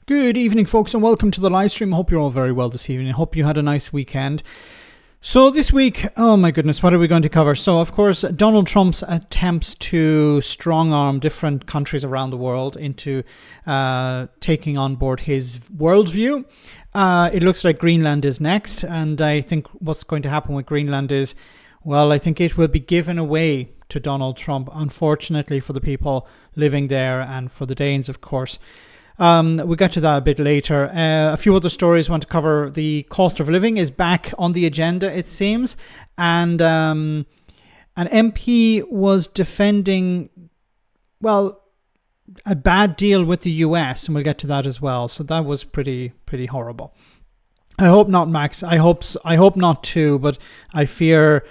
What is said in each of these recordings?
Good evening, folks, and welcome to the live stream. I hope you're all very well this evening. I hope you had a nice weekend. So this week, oh my goodness, what are we going to cover? So, of course, Donald Trump's attempts to strong-arm different countries around the world into taking on board his worldview. It looks like Greenland is next, and I think what's going to happen with Greenland is, well, I think it will be given away to Donald Trump, unfortunately, for the people living there and for the Danes, of course. We'll get to that a bit later. A few other stories I want to cover. The cost of living is back on the agenda, it seems. And an MP was defending, well, a bad deal with the US, and we'll get to that as well. So that was pretty horrible. I hope not, Max. I hope not too, but I fear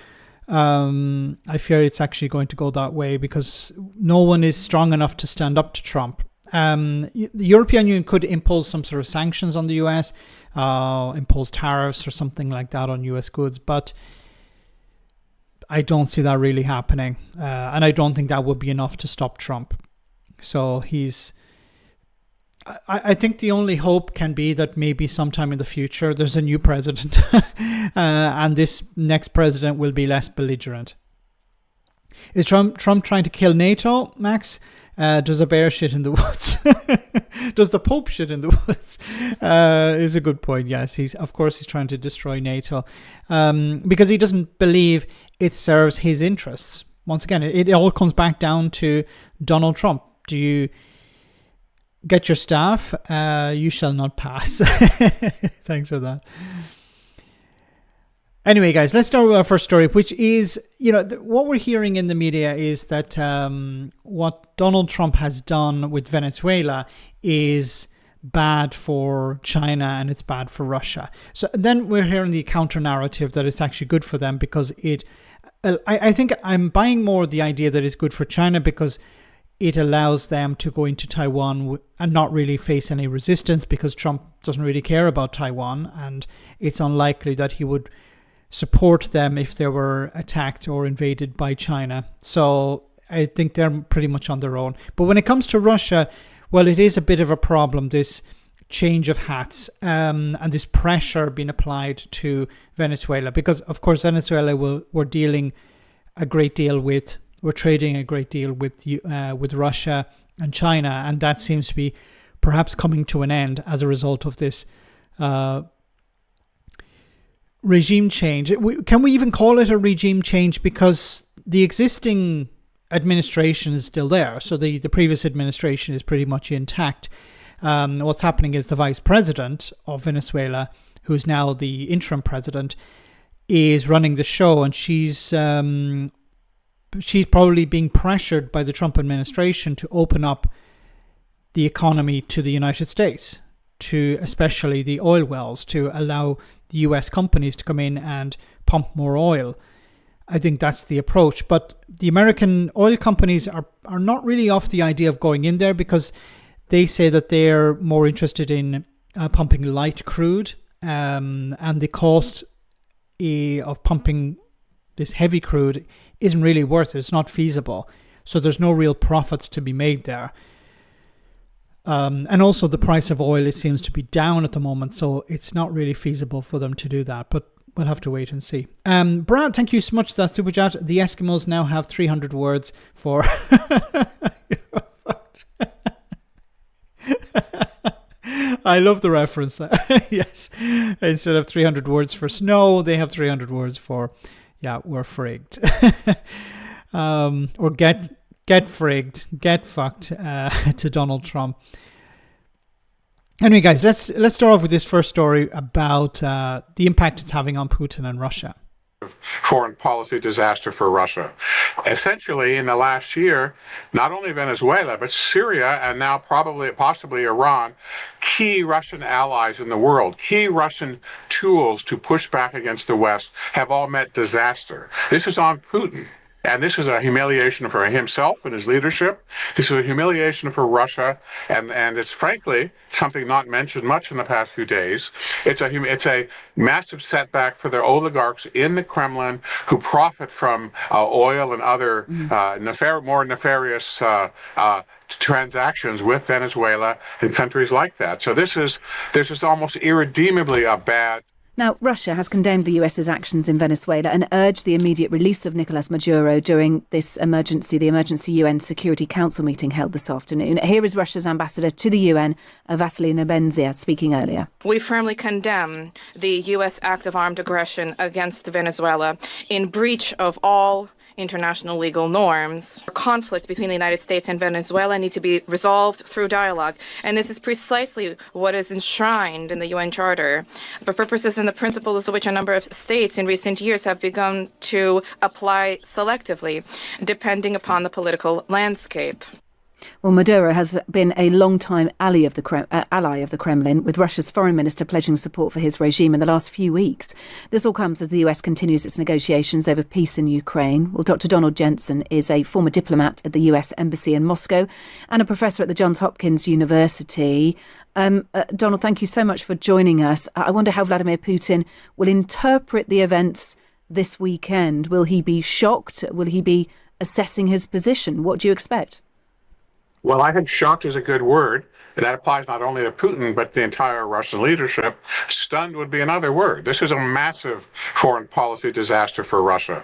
it's actually going to go that way because no one is strong enough to stand up to Trump. The European Union could impose some sort of sanctions on the US, impose tariffs or something like that on US goods, but I don't see that really happening. And I don't think that would be enough to stop Trump. So I think the only hope can be that maybe sometime in the future there's a new president and this next president will be less belligerent. Is Trump trying to kill NATO, Max? Does a bear shit in the woods? Does the Pope shit in the woods? Is a good point. Yes, he's trying to destroy NATO because he doesn't believe it serves his interests. Once again, it all comes back down to Donald Trump. Do you get your staff? You shall not pass. Thanks for that. Anyway, guys, let's start with our first story, which is, what we're hearing in the media is that what Donald Trump has done with Venezuela is bad for China and it's bad for Russia. So then we're hearing the counter narrative that it's actually good for them because I think I'm buying more the idea that it's good for China because it allows them to go into Taiwan and not really face any resistance because Trump doesn't really care about Taiwan and it's unlikely that he would support them if they were attacked or invaded by China. So I think they're pretty much on their own. But when it comes to Russia, well, it is a bit of a problem, this change of hats and this pressure being applied to Venezuela. Because, of course, Venezuela we're trading a great deal with Russia and China. And that seems to be perhaps coming to an end as a result of this regime change. Can we even call it a regime change because the existing administration is still there? So the previous administration is pretty much intact. What's happening is the vice president of Venezuela, who's now the interim president, is running the show, and she's probably being pressured by the Trump administration to open up the economy to the United States, to especially the oil wells, to allow the US companies to come in and pump more oil. I think that's the approach. But the American oil companies are not really off the idea of going in there because they say that they're more interested in pumping light crude and the cost of pumping this heavy crude isn't really worth it. It's not feasible. So there's no real profits to be made there. And also the price of oil, it seems to be down at the moment, so it's not really feasible for them to do that, but we'll have to wait and see. Brad, thank you so much for that super chat. The Eskimos now have 300 words for... I love the reference. Yes. Instead of 300 words for snow, they have 300 words for, we're frigged. Or get frigged, get fucked to Donald Trump. Anyway, guys, let's start off with this first story about the impact it's having on Putin and Russia. Foreign policy disaster for Russia. Essentially, in the last year, not only Venezuela, but Syria and now possibly Iran, key Russian allies in the world, key Russian tools to push back against the West have all met disaster. This is on Putin. And this is a humiliation for himself and his leadership. This is a humiliation for Russia, and it's frankly something not mentioned much in the past few days. It's a massive setback for the oligarchs in the Kremlin who profit from oil and other more nefarious transactions with Venezuela and countries like that. So this is almost irredeemably a bad. Now, Russia has condemned the US's actions in Venezuela and urged the immediate release of Nicolas Maduro during the emergency UN Security Council meeting held this afternoon. Here is Russia's ambassador to the UN, Vasily Nebenzia, speaking earlier. We firmly condemn the US act of armed aggression against Venezuela in breach of all international legal norms. Conflict between the United States and Venezuela need to be resolved through dialogue. And this is precisely what is enshrined in the UN Charter, for purposes and the principles of which a number of states in recent years have begun to apply selectively, depending upon the political landscape. Well, Maduro has been a long-time ally of the Kremlin, with Russia's foreign minister pledging support for his regime in the last few weeks. This all comes as the US continues its negotiations over peace in Ukraine. Well, Dr. Donald Jensen is a former diplomat at the US Embassy in Moscow and a professor at the Johns Hopkins University. Donald, thank you so much for joining us. I wonder how Vladimir Putin will interpret the events this weekend. Will he be shocked? Will he be assessing his position? What do you expect? Well, I think shocked is a good word. That applies not only to Putin, but the entire Russian leadership. Stunned would be another word. This is a massive foreign policy disaster for Russia.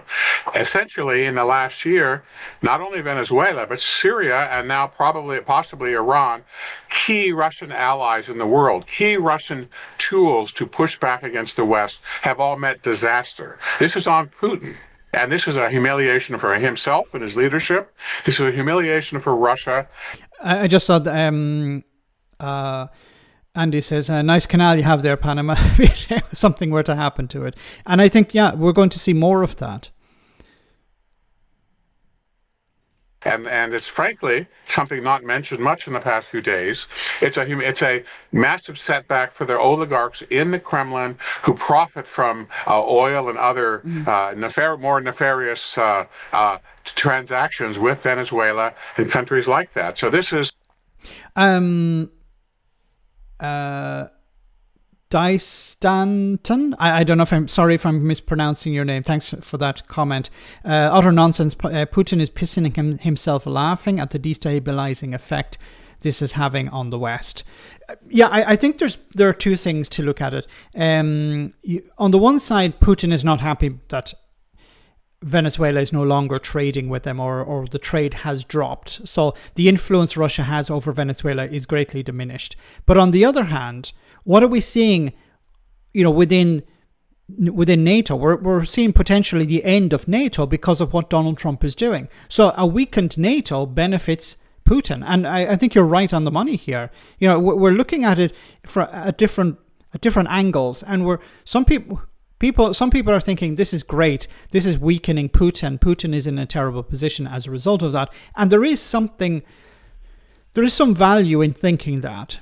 Essentially, in the last year, not only Venezuela, but Syria and now possibly Iran, key Russian allies in the world, key Russian tools to push back against the West, have all met disaster. This is on Putin. And this is a humiliation for himself and his leadership. This is a humiliation for Russia. I just saw Andy says, a nice canal you have there, Panama. If something were to happen to it. And I think, we're going to see more of that. And it's frankly something not mentioned much in the past few days. It's a massive setback for the oligarchs in the Kremlin who profit from oil and other more nefarious transactions with Venezuela and countries like that. So this is Dystanton. I don't know if I'm sorry if I'm mispronouncing your name. Thanks for that comment. Utter nonsense. Putin is pissing himself laughing at the destabilizing effect this is having on the West. I think there are two things to look at it. On the one side, Putin is not happy that Venezuela is no longer trading with them, or the trade has dropped. So the influence Russia has over Venezuela is greatly diminished. But on the other hand, what are we seeing, within NATO? We're seeing potentially the end of NATO because of what Donald Trump is doing. So a weakened NATO benefits Putin. And I think you're right on the money here. We're looking at it at different angles. And some people are thinking this is great. This is weakening Putin. Putin is in a terrible position as a result of that. And there is some value in thinking that,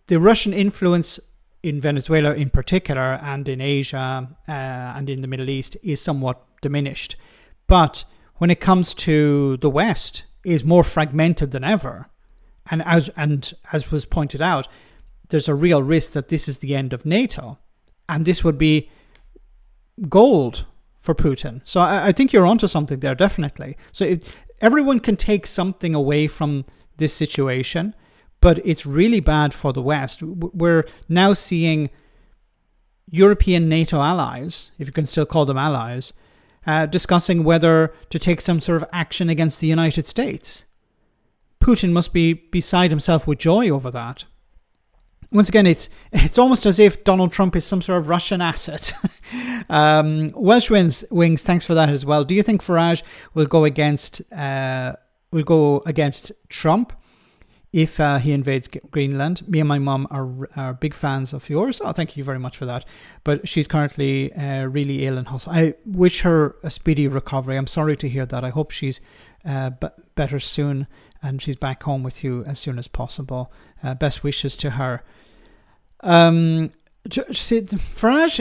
the Russian influence in Venezuela in particular, and in Asia and in the Middle East, is somewhat diminished. But when it comes to the West, is more fragmented than ever. And as was pointed out, there's a real risk that this is the end of NATO. And this would be gold for Putin. So I think you're onto something there, definitely. So everyone can take something away from this situation, but it's really bad for the West. We're now seeing European NATO allies, if you can still call them allies, discussing whether to take some sort of action against the United States. Putin must be beside himself with joy over that. Once again, it's almost as if Donald Trump is some sort of Russian asset. Welsh Wings, thanks for that as well. Do you think Farage will go against Trump if he invades Greenland? Me and my mum are big fans of yours. Oh, thank you very much for that. But she's currently really ill in hospital. I wish her a speedy recovery. I'm sorry to hear that. I hope she's better soon and she's back home with you as soon as possible. Best wishes to her. Farage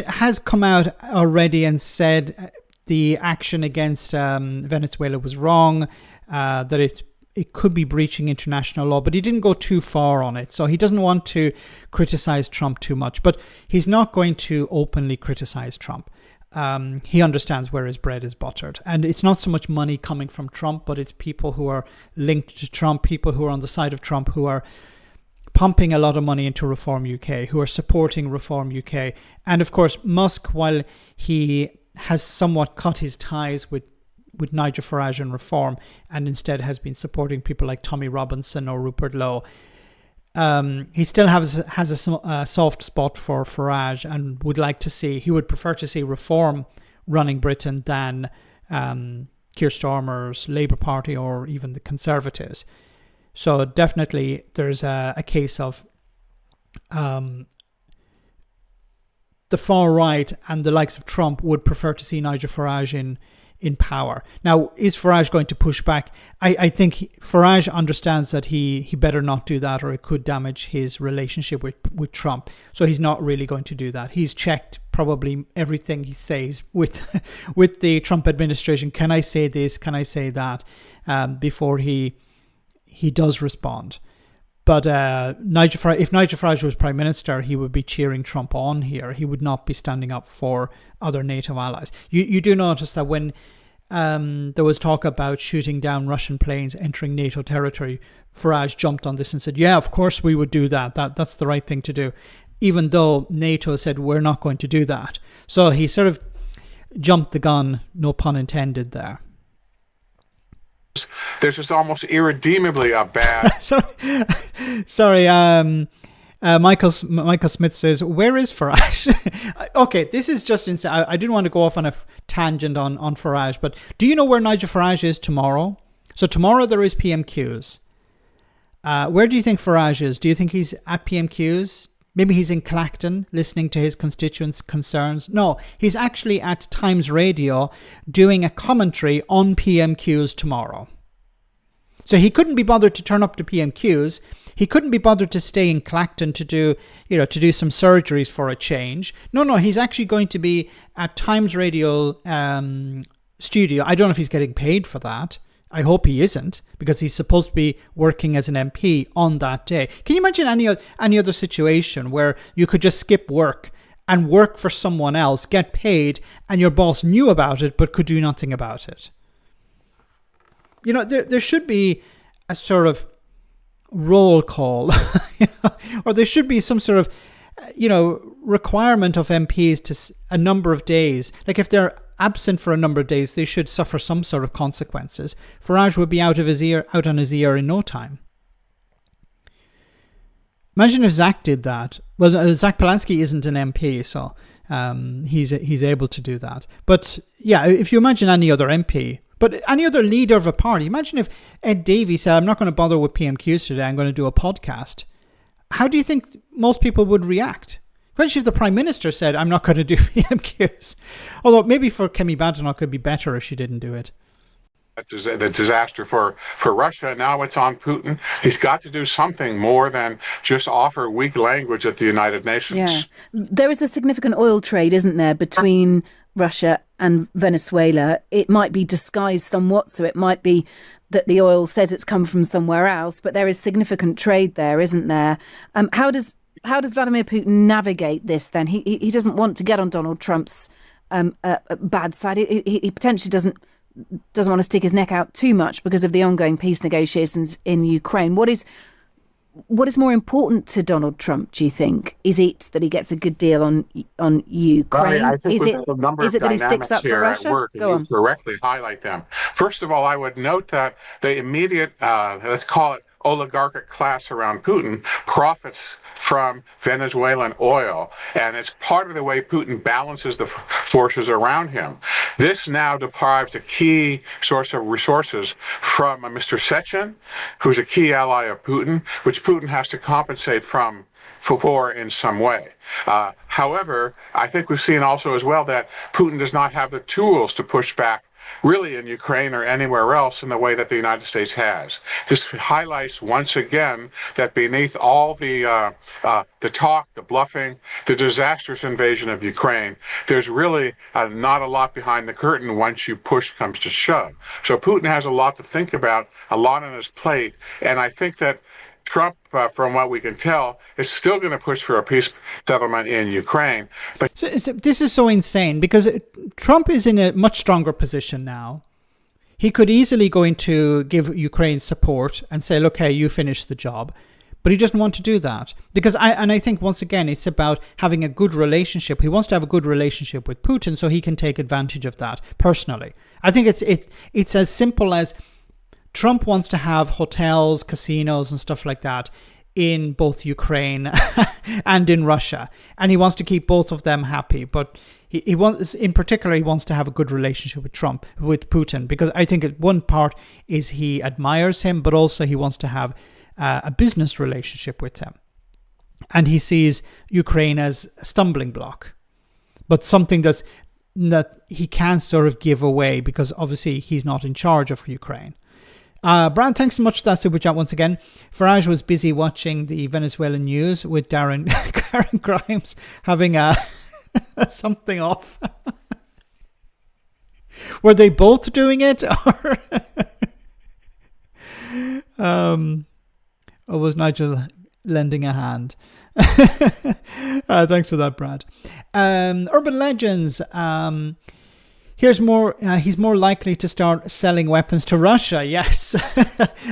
has come out already and said the action against Venezuela was wrong, that it could be breaching international law, but he didn't go too far on it. So he doesn't want to criticize Trump too much, but he's not going to openly criticize Trump. He understands where his bread is buttered. And it's not so much money coming from Trump, but it's people who are linked to Trump, people who are on the side of Trump, who are pumping a lot of money into Reform UK, who are supporting Reform UK. And of course, Musk, while he has somewhat cut his ties with Nigel Farage and Reform, and instead has been supporting people like Tommy Robinson or Rupert Lowe, he still has a soft spot for Farage, and he would prefer to see Reform running Britain than Keir Starmer's Labour Party or even the Conservatives. So definitely there's a case of the far right and the likes of Trump would prefer to see Nigel Farage in power. Now, is Farage going to push back? I think Farage understands that he better not do that, or it could damage his relationship with Trump. So he's not really going to do that. He's checked probably everything he says with the Trump administration. Can I say this? Can I say that? Before he does respond. But if Nigel Farage was Prime Minister, he would be cheering Trump on here. He would not be standing up for other NATO allies. You do notice that when there was talk about shooting down Russian planes entering NATO territory, Farage jumped on this and said, yeah, of course we would do that. That's the right thing to do, even though NATO said we're not going to do that. So he sort of jumped the gun, no pun intended there. There's just almost irredeemably a bad... Sorry. Michael Smith says, where is Farage? Okay, this is just insane. I didn't want to go off on a tangent on Farage, but do you know where Nigel Farage is tomorrow? So tomorrow there is PMQs. Where do you think Farage is? Do you think he's at PMQs? Maybe he's in Clacton listening to his constituents' concerns. No, he's actually at Times Radio doing a commentary on PMQs tomorrow. So he couldn't be bothered to turn up to PMQs. He couldn't be bothered to stay in Clacton to do some surgeries for a change. No, he's actually going to be at Times Radio studio. I don't know if he's getting paid for that. I hope he isn't, because he's supposed to be working as an MP on that day. Can you imagine any other situation where you could just skip work and work for someone else, get paid, and your boss knew about it but could do nothing about it? You know, there should be a sort of roll call, or there should be some sort of, requirement of MPs to a number of days. Like if they're absent for a number of days, they should suffer some sort of consequences. Farage would be out on his ear in no time. Imagine if Zach did that. Well, Zach Polanski isn't an MP, so he's able to do that. But yeah, if you imagine any other MP, but any other leader of a party, imagine if Ed Davey said, I'm not going to bother with PMQs today, I'm going to do a podcast. How do you think most people would react? Especially if the Prime Minister said, I'm not going to do PMQs. Although maybe for Kemi Badenoch it could be better if she didn't do it. The disaster for Russia. Now it's on Putin. He's got to do something more than just offer weak language at the United Nations. Yeah. There is a significant oil trade, isn't there, between Russia and Venezuela. It might be disguised somewhat, so it might be that the oil says it's come from somewhere else, but there is significant trade there, isn't there? How does Vladimir Putin navigate this then? He doesn't want to get on Donald Trump's bad side. He potentially doesn't want to stick his neck out too much because of the ongoing peace negotiations in Ukraine. What is more important to Donald Trump, do you think? Is it that he gets a good deal on Ukraine? I think is the number of that he sticks dynamics up for here Russia? at work, Go and on. you correctly highlight them. First of all, I would note that the immediate, let's call it oligarchic class around Putin, profits from Venezuelan oil, and it's part of the way Putin balances the forces around him. This now deprives a key source of resources from Mr. Sechin, who's a key ally of Putin, which Putin has to compensate for in some way. However, I think we've seen also as well that Putin does not have the tools to push back really in Ukraine or anywhere else in the way that the United States has. This highlights once again that beneath all the talk, the bluffing, the disastrous invasion of Ukraine, there's really not a lot behind the curtain once push comes to shove. So Putin has a lot to think about, a lot on his plate, and I think that Trump, from what we can tell, is still going to push for a peace settlement in Ukraine. But this is so insane because Trump is in a much stronger position now. He could easily go into give Ukraine support and say, look, hey, you finish the job. But he doesn't want to do that because I think once again, it's about having a good relationship. He wants to have a good relationship with Putin so he can take advantage of that personally. I think it's as simple as Trump wants to have hotels, casinos and stuff like that in both Ukraine and in Russia. And he wants to keep both of them happy. But he wants, in particular, he wants to have a good relationship with Putin, because I think one part is he admires him, but also he wants to have a business relationship with him. And he sees Ukraine as a stumbling block, but something that he can sort of give away because obviously he's not in charge of Ukraine. Brad, thanks so much for that super chat once again. Farage was busy watching the Venezuelan news with Karen Grimes having something off. Were they both doing it, or was Nigel lending a hand? Thanks for that, Brad. Urban Legends. Here's more. He's more likely to start selling weapons to Russia. Yes,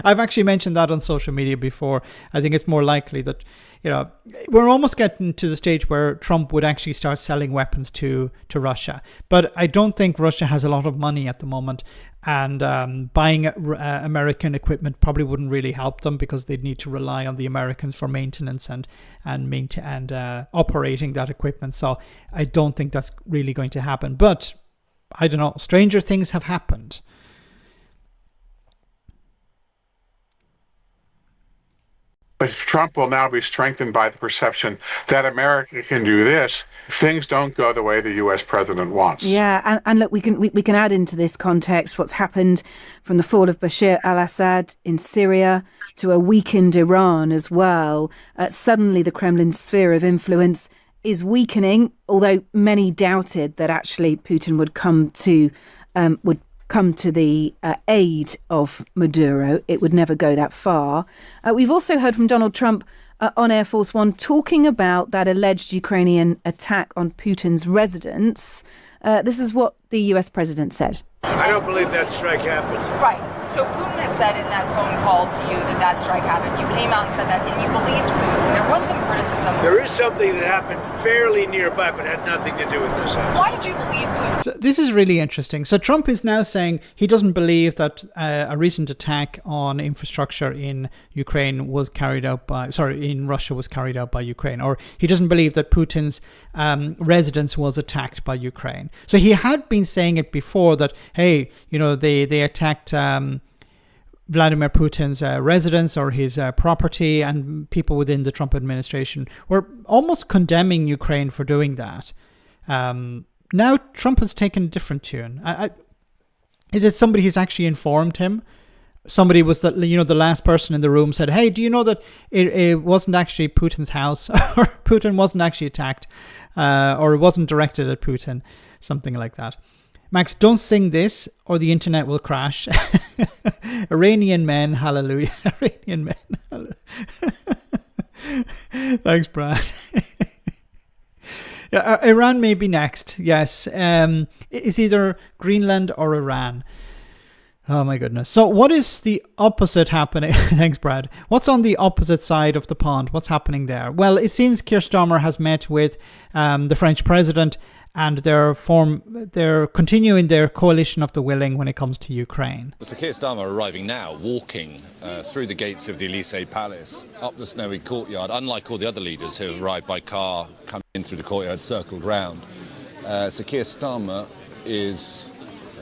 I've actually mentioned that on social media before. I think it's more likely that, we're almost getting to the stage where Trump would actually start selling weapons to Russia. But I don't think Russia has a lot of money at the moment, and buying American equipment probably wouldn't really help them because they'd need to rely on the Americans for maintenance and operating that equipment. So I don't think that's really going to happen. But I don't know, stranger things have happened. But Trump will now be strengthened by the perception that America can do this if things don't go the way the U.S. president wants. Yeah, and look, we can add into this context what's happened from the fall of Bashar al-Assad in Syria to a weakened Iran as well. Suddenly the Kremlin's sphere of influence is weakening, although many doubted that actually Putin would come to the aid of Maduro. It would never go that far. We've also heard from Donald Trump on Air Force One talking about that alleged Ukrainian attack on Putin's residence. This is what the US president said. I don't believe that strike happened. Right. So Putin had said in that phone call to you that strike happened. You came out and said that, and you believed Putin. There was some criticism. There is something that happened fairly nearby, but had nothing to do with this. Why did you believe Putin? So this is really interesting. So Trump is now saying he doesn't believe that a recent attack on infrastructure in Ukraine was carried out in Russia was carried out by Ukraine, or he doesn't believe that Putin's residence was attacked by Ukraine. So he had been saying it before that, hey, they attacked Vladimir Putin's residence or his property, and people within the Trump administration were almost condemning Ukraine for doing that. Now Trump has taken a different tune. Is it somebody who's actually informed him? Somebody was the last person in the room said, hey, do you know that it wasn't actually Putin's house, or Putin wasn't actually attacked, or it wasn't directed at Putin, something like that. Max, don't sing this or the internet will crash. Iranian men, hallelujah. Iranian men, hallelujah. Thanks, Brad. Yeah, Iran may be next, yes. It's either Greenland or Iran. Oh my goodness. So what is the opposite happening? Thanks, Brad. What's on the opposite side of the pond? What's happening there? Well, it seems Keir Starmer has met with the French president, and they're continuing their coalition of the willing when it comes to Ukraine. Mr. Keir Starmer arriving now, walking through the gates of the Elysee Palace, up the snowy courtyard, unlike all the other leaders who have arrived by car, come in through the courtyard, circled round. So Keir Starmer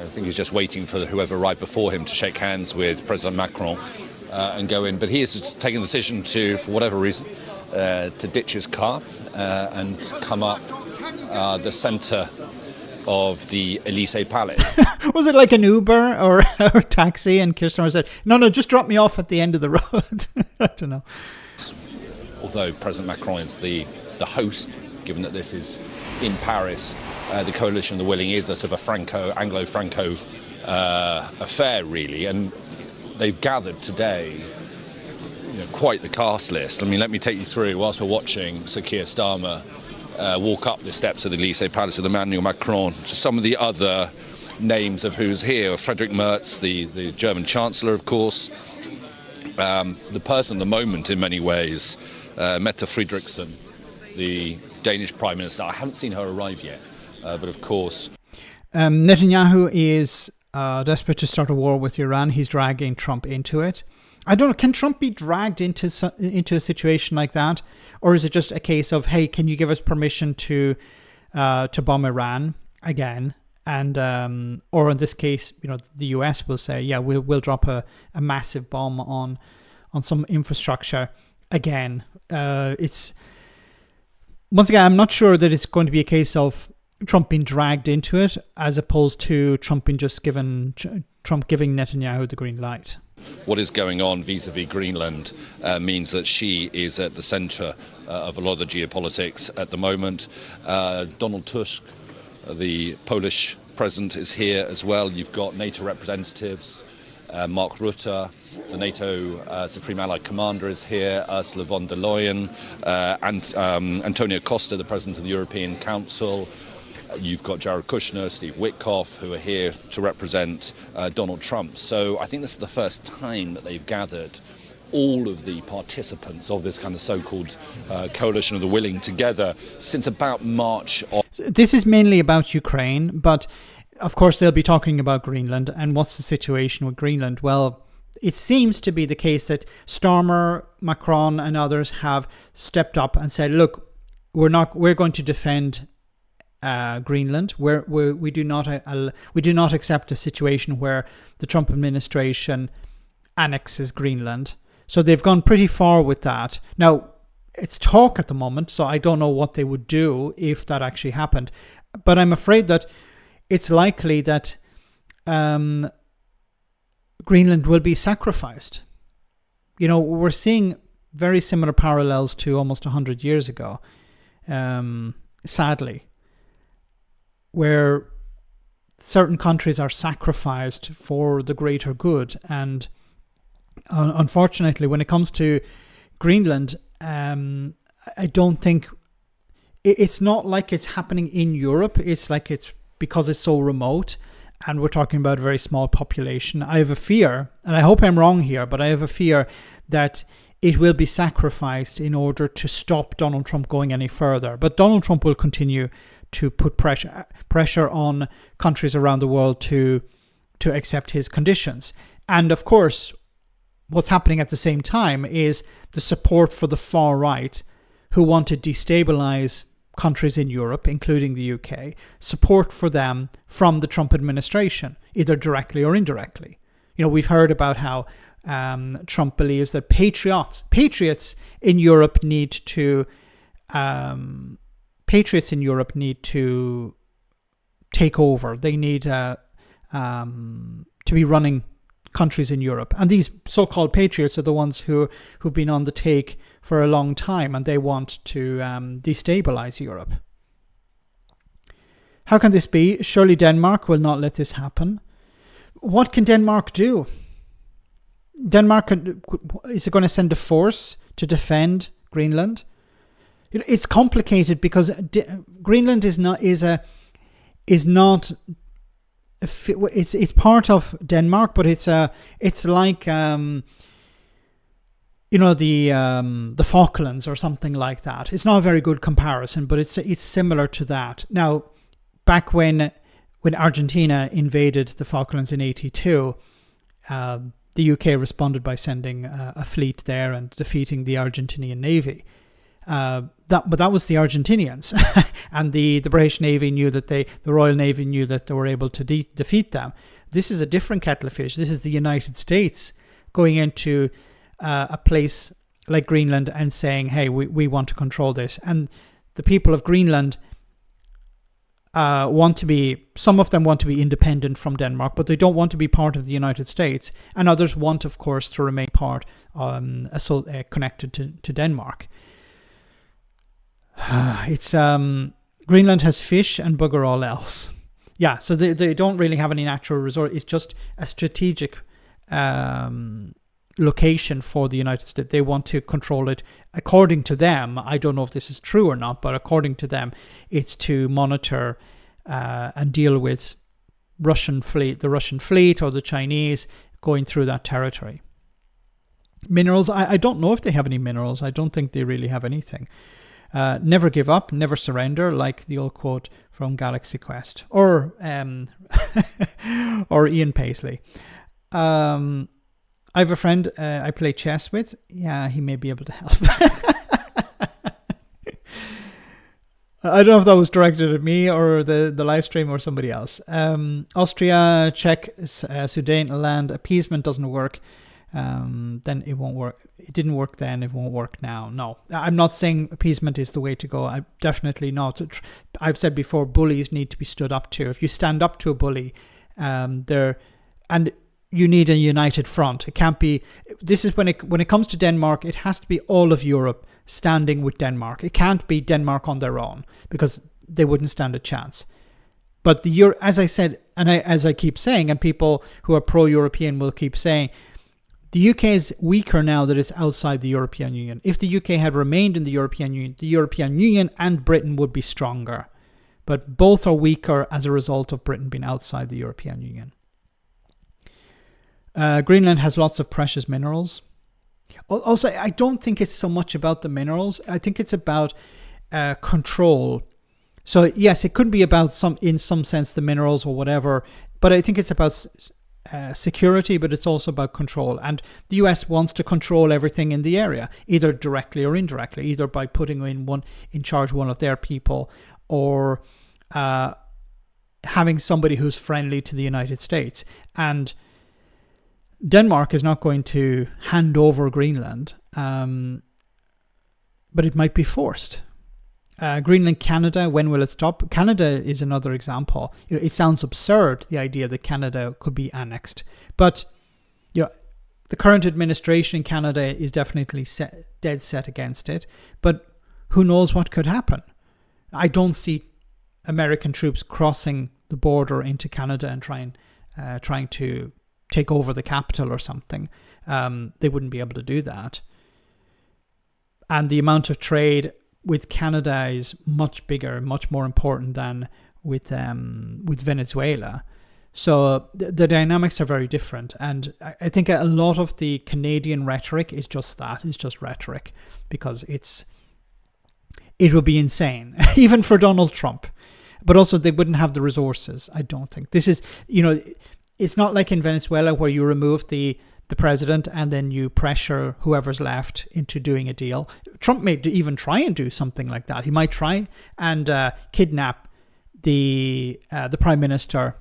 I think he's just waiting for whoever arrived before him to shake hands with President Macron and go in. But he has taken the decision to, for whatever reason, to ditch his car and come up the centre of the Elysee Palace. Was it like an Uber or a taxi? And Kirsten said, no, just drop me off at the end of the road. I don't know. Although President Macron is the host, given that this is in Paris, the Coalition of the Willing is a sort of a Anglo-Franco affair, really. And they've gathered today quite the cast list. I mean, let me take you through, whilst we're watching Sir Keir Starmer walk up the steps of the Elysee Palace with Emmanuel Macron, some of the other names of who's here. Friedrich Merz, the German Chancellor, of course. The person of the moment, in many ways, Mette Frederiksen, the Danish Prime Minister. I haven't seen her arrive yet, but of course... Netanyahu is desperate to start a war with Iran. He's dragging Trump into it. I don't know, can Trump be dragged into a situation like that? Or is it just a case of, hey, can you give us permission to bomb Iran again? And or in this case, the US will say, yeah, we'll drop a massive bomb on some infrastructure again. It's once again, I'm not sure that it's going to be a case of Trump being dragged into it, as opposed to Trump giving Netanyahu the green light. What is going on vis-a-vis Greenland means that she is at the centre of a lot of the geopolitics at the moment. Donald Tusk, the Polish president, is here as well. You've got NATO representatives. Mark Rutte, the NATO Supreme Allied Commander, is here. Ursula von der Leyen, and Antonio Costa, the President of the European Council. You've got Jared Kushner, Steve Witkoff, who are here to represent Donald Trump. So I think this is the first time that they've gathered all of the participants of this kind of so-called coalition of the willing together since about March. This is mainly about Ukraine, but of course they'll be talking about Greenland. And what's the situation with Greenland? Well, it seems to be the case that Starmer, Macron and others have stepped up and said, look, we're going to defend Greenland. We do not accept a situation where the Trump administration annexes Greenland. So they've gone pretty far with that. Now, it's talk at the moment, so I don't know what they would do if that actually happened. But I'm afraid that it's likely that Greenland will be sacrificed. We're seeing very similar parallels to almost 100 years ago, sadly, where certain countries are sacrificed for the greater good. And unfortunately, when it comes to Greenland, I don't think it's not like it's happening in Europe. It's like it's because it's so remote and we're talking about a very small population. I have a fear, and I hope I'm wrong here, but I have a fear that it will be sacrificed in order to stop Donald Trump going any further. But Donald Trump will continue to put pressure on countries around the world to accept his conditions. And of course, what's happening at the same time is the support for the far right, who want to destabilize countries in Europe, including the UK, support for them from the Trump administration, either directly or indirectly. We've heard about how Trump believes that patriots in Europe need to take over. They need to be running countries in Europe. And these so-called patriots are the ones who've been on the take for a long time, and they want to destabilize Europe. How can this be? Surely Denmark will not let this happen. What can Denmark do? Denmark, is it going to send a force to defend Greenland? It's complicated because Greenland is part of Denmark, but it's like the Falklands or something like that. It's not a very good comparison, but it's similar to that. Now, back when Argentina invaded the Falklands in '82, the UK responded by sending a fleet there and defeating the Argentinian Navy. But that was the Argentinians, and the British Navy knew that the Royal Navy knew that they were able to defeat them. This is a different kettle of fish. This is the United States going into a place like Greenland and saying, "Hey, we want to control this." And the people of Greenland some of them want to be independent from Denmark, but they don't want to be part of the United States. And others want, of course, to remain connected to Denmark. It's Greenland has fish and bugger all else. Yeah, so they don't really have any natural resource. It's just a strategic location for the United States. They want to control it according to them. I don't know if this is true or not, but according to them, it's to monitor and deal with the Russian fleet or the Chinese going through that territory. Minerals, I don't know if they have any minerals. I don't think they really have anything. Never give up, never surrender, like the old quote from Galaxy Quest, or or Ian Paisley. I have a friend I play chess with. Yeah, he may be able to help. I don't know if that was directed at me or the live stream or somebody else. Austria, Czech, Sudetenland, appeasement doesn't work. Then it won't work. It didn't work then. It won't work now. No, I'm not saying appeasement is the way to go. I'm definitely not. I've said before, bullies need to be stood up to. If you stand up to a bully, and you need a united front. It can't be. This is when it comes to Denmark, it has to be all of Europe standing with Denmark. It can't be Denmark on their own, because they wouldn't stand a chance. But as I said, and as I keep saying, and people who are pro-European will keep saying, the UK is weaker now that it's outside the European Union. If the UK had remained in the European Union and Britain would be stronger. But both are weaker as a result of Britain being outside the European Union. Greenland has lots of precious minerals. Also, I don't think it's so much about the minerals. I think it's about control. So yes, it could be about in some sense, the minerals or whatever. But I think it's about security, but it's also about control. And the US wants to control everything in the area, either directly or indirectly, either by putting in charge one of their people, or having somebody who's friendly to the United States. And Denmark is not going to hand over Greenland, but it might be forced. Greenland, Canada, when will it stop? Canada is another example. It sounds absurd, the idea that Canada could be annexed. But the current administration in Canada is definitely dead set against it. But who knows what could happen? I don't see American troops crossing the border into Canada and trying to take over the capital or something. They wouldn't be able to do that. And the amount of trade with Canada is much bigger, much more important than with Venezuela. So the dynamics are very different. And I think a lot of the Canadian rhetoric is just that. It's just rhetoric, because it would be insane, even for Donald Trump. But also they wouldn't have the resources, I don't think. This is, it's not like in Venezuela where you remove the president and then you pressure whoever's left into doing a deal. Trump may even try and do something like that. He might try and kidnap the Prime Minister,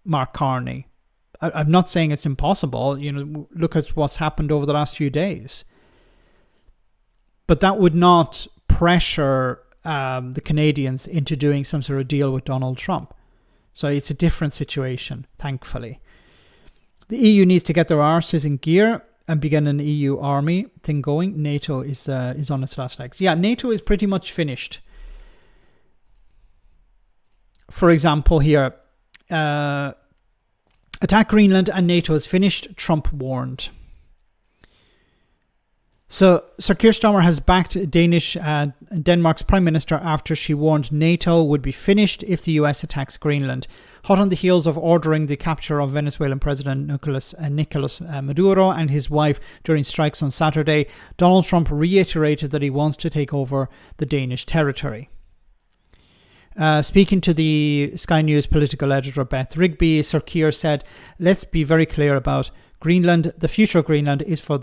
Mark Carney. I'm not saying it's impossible. Look at what's happened over the last few days. But that would not pressure the Canadians into doing some sort of deal with Donald Trump. So it's a different situation, thankfully. The EU needs to get their arses in gear and begin an EU army thing going. NATO is on its last legs. Yeah, NATO is pretty much finished. For example, here, attack Greenland and NATO is finished, Trump warned. So Sir Keir Starmer has backed Denmark's Prime Minister after she warned NATO would be finished if the US attacks Greenland. Hot on the heels of ordering the capture of Venezuelan President Nicolas Maduro and his wife during strikes on Saturday, Donald Trump reiterated that he wants to take over the Danish territory. Speaking to the Sky News political editor Beth Rigby, Sir Keir said, "Let's be very clear about Greenland. The future of Greenland is for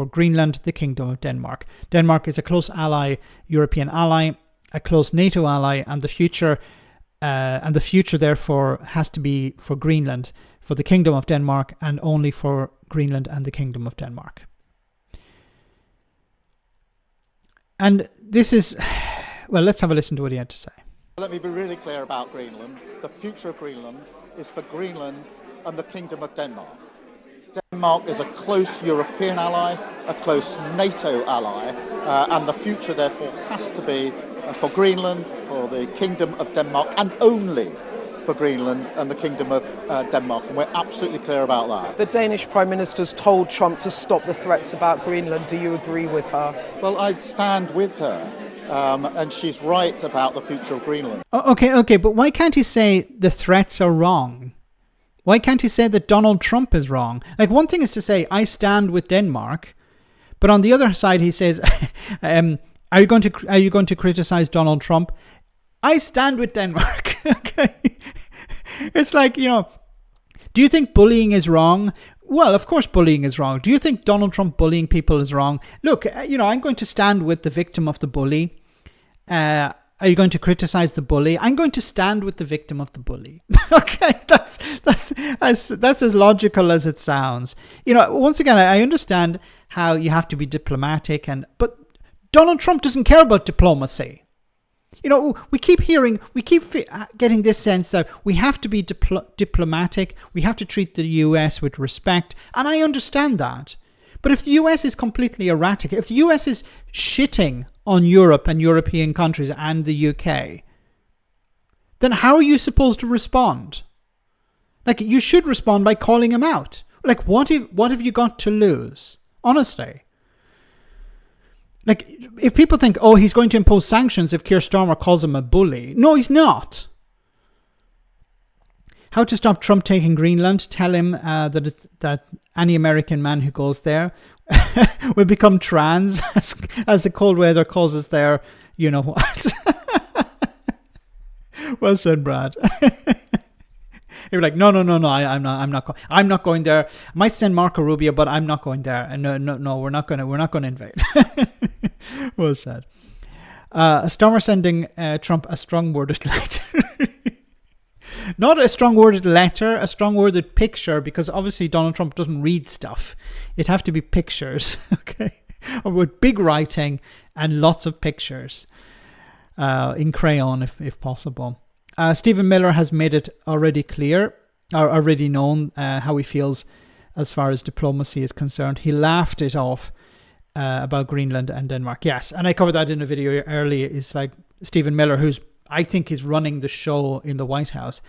Greenland, the Kingdom of Denmark. Denmark is a close ally, European ally, a close NATO ally, and the future therefore has to be for Greenland, for the Kingdom of Denmark, and only for Greenland and the Kingdom of Denmark." And this is, well, let's have a listen to what he had to say. Let me be really clear about Greenland. The future of Greenland is for Greenland and the Kingdom of Denmark. Denmark is a close European ally, a close NATO ally, and the future therefore has to be for Greenland, for the Kingdom of Denmark, and only for Greenland and the Kingdom of Denmark, and we're absolutely clear about that. The Danish Prime Minister's told Trump to stop the threats about Greenland. Do you agree with her? Well, I'd stand with her, and she's right about the future of Greenland. Okay, but why can't he say the threats are wrong? Why can't he say that Donald Trump is wrong? Like, one thing is to say, I stand with Denmark, but on the other side he says, are you going to criticize Donald Trump? I stand with Denmark. Okay. It's like, do you think bullying is wrong? Well, of course bullying is wrong. Do you think Donald Trump bullying people is wrong? Look, I'm going to stand with the victim of the bully. Are you going to criticize the bully? I'm going to stand with the victim of the bully. Okay, that's as logical as it sounds. Once again, I understand how you have to be diplomatic, but Donald Trump doesn't care about diplomacy. We keep getting this sense that we have to be diplomatic, we have to treat the US with respect, and I understand that. But if the US is completely erratic, if the US is shitting on Europe and European countries and the UK, then how are you supposed to respond? Like, you should respond by calling him out. Like, what have you got to lose? Honestly. Like, if people think, oh, he's going to impose sanctions if Keir Starmer calls him a bully. No, he's not. How to stop Trump taking Greenland? Tell him that any American man who goes there will become trans, as the cold weather causes their, you know what. Well said, Brad. You're like, no, I'm not going there. I might send Marco Rubio, but I'm not going there. And no, we're not gonna invade. Well said. Starmer sending Trump a strong-worded letter. Not a strong-worded letter, a strong-worded picture, because obviously Donald Trump doesn't read stuff. It'd have to be pictures, okay, or with big writing and lots of pictures in crayon, if possible. Stephen Miller has made it already clear, or already known, how he feels as far as diplomacy is concerned. He laughed it off about Greenland and Denmark. Yes, and I covered that in a video earlier. It's like Stephen Miller, who's, I think, is running the show in the White House.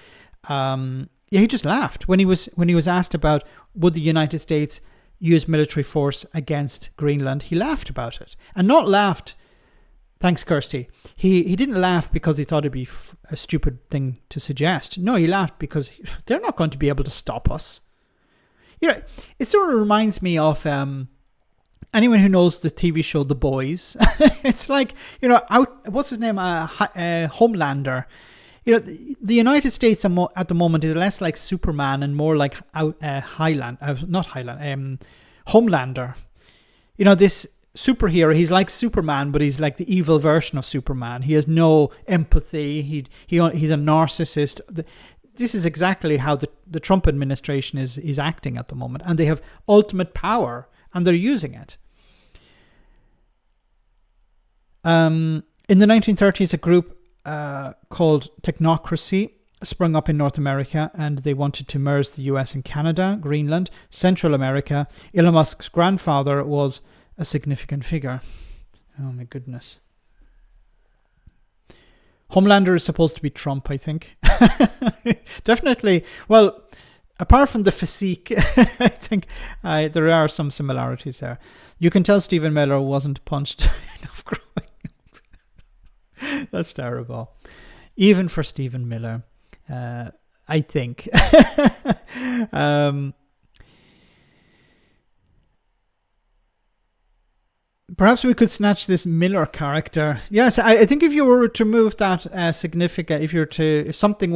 He just laughed when he was asked about would the United States use military force against Greenland. He laughed about it, and not laughed. Thanks, Kirsty. He didn't laugh because he thought it'd be a stupid thing to suggest. No, he laughed because they're not going to be able to stop us. It sort of reminds me of anyone who knows the TV show The Boys. It's like, what's his name? Homelander. The United States at the moment is less like Superman and more like Homelander. This superhero, he's like Superman, but he's like the evil version of Superman. He has no empathy. He's a narcissist. This is exactly how the Trump administration is acting at the moment, and they have ultimate power, and they're using it. In the 1930s, a group called Technocracy sprung up in North America, and they wanted to merge the US and Canada, Greenland, Central America. Elon Musk's grandfather was a significant figure. Oh my goodness. Homelander is supposed to be Trump, I think. Definitely. Well, apart from the physique, I think there are some similarities there. You can tell Stephen Miller wasn't punched enough growing up. That's terrible. Even for Stephen Miller, I think. Perhaps we could snatch this Miller character. Yes, I think if you were to move that significant, if someone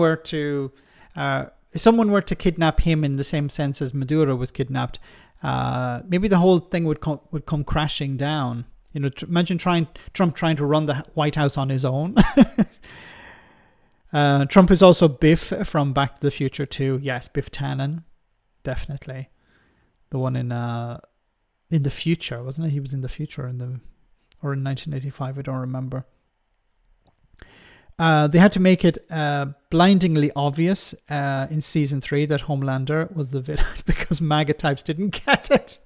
were to kidnap him in the same sense as Maduro was kidnapped, maybe the whole thing would come crashing down. Imagine Trump trying to run the White House on his own. Trump is also Biff from Back to the Future too. Yes, Biff Tannen, definitely, the one in the future, wasn't it? He was in the future or in 1985. I don't remember. They had to make it blindingly obvious in season 3 that Homelander was the villain because MAGA types didn't get it.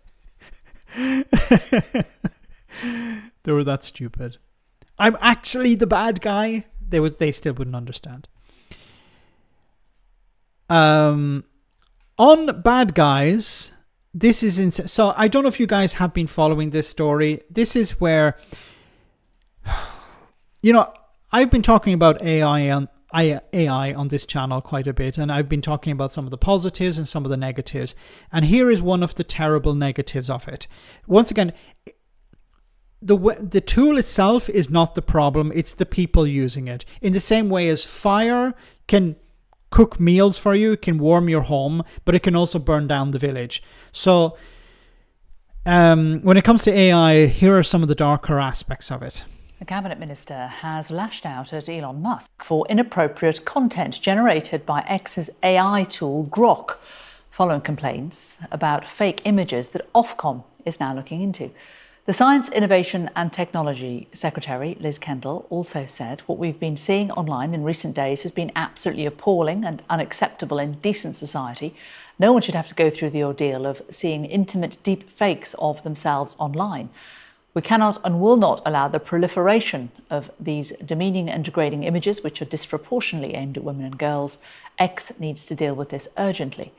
They were that stupid. I'm actually the bad guy. They still wouldn't understand. On bad guys, this is so I don't know if you guys have been following this story. This is where, I've been talking about AI on this channel quite a bit, and I've been talking about some of the positives and some of the negatives. And here is one of the terrible negatives of it. Once again, the tool itself is not the problem, it's the people using it. In the same way as fire can cook meals for you, can warm your home, but it can also burn down the village. So when it comes to AI, here are some of the darker aspects of it. The Cabinet Minister has lashed out at Elon Musk for inappropriate content generated by X's AI tool Grok, following complaints about fake images that Ofcom is now looking into. The Science, Innovation and Technology Secretary, Liz Kendall, also said what we've been seeing online in recent days has been absolutely appalling and unacceptable in decent society. No one should have to go through the ordeal of seeing intimate deep fakes of themselves online. We cannot and will not allow the proliferation of these demeaning and degrading images, which are disproportionately aimed at women and girls. X needs to deal with this urgently.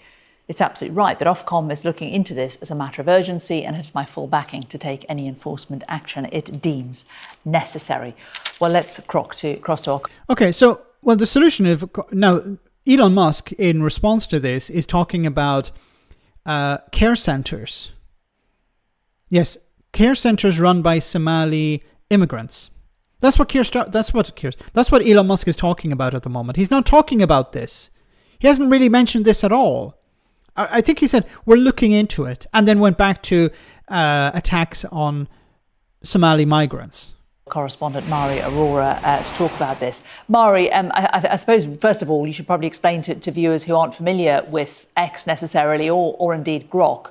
It's absolutely right that Ofcom is looking into this as a matter of urgency, and it's my full backing to take any enforcement action it deems necessary. Well, let's cross to Ofcom. Okay, so, the solution is... Now, Elon Musk, in response to this, is talking about care centers. Yes, care centers run by Somali immigrants. That's what Elon Musk is talking about at the moment. He's not talking about this. He hasn't really mentioned this at all. I think he said, we're looking into it, and then went back to attacks on Somali migrants. Correspondent Mari Aurora to talk about this. Mari, I suppose, first of all, you should probably explain to viewers who aren't familiar with X necessarily, or indeed Grok.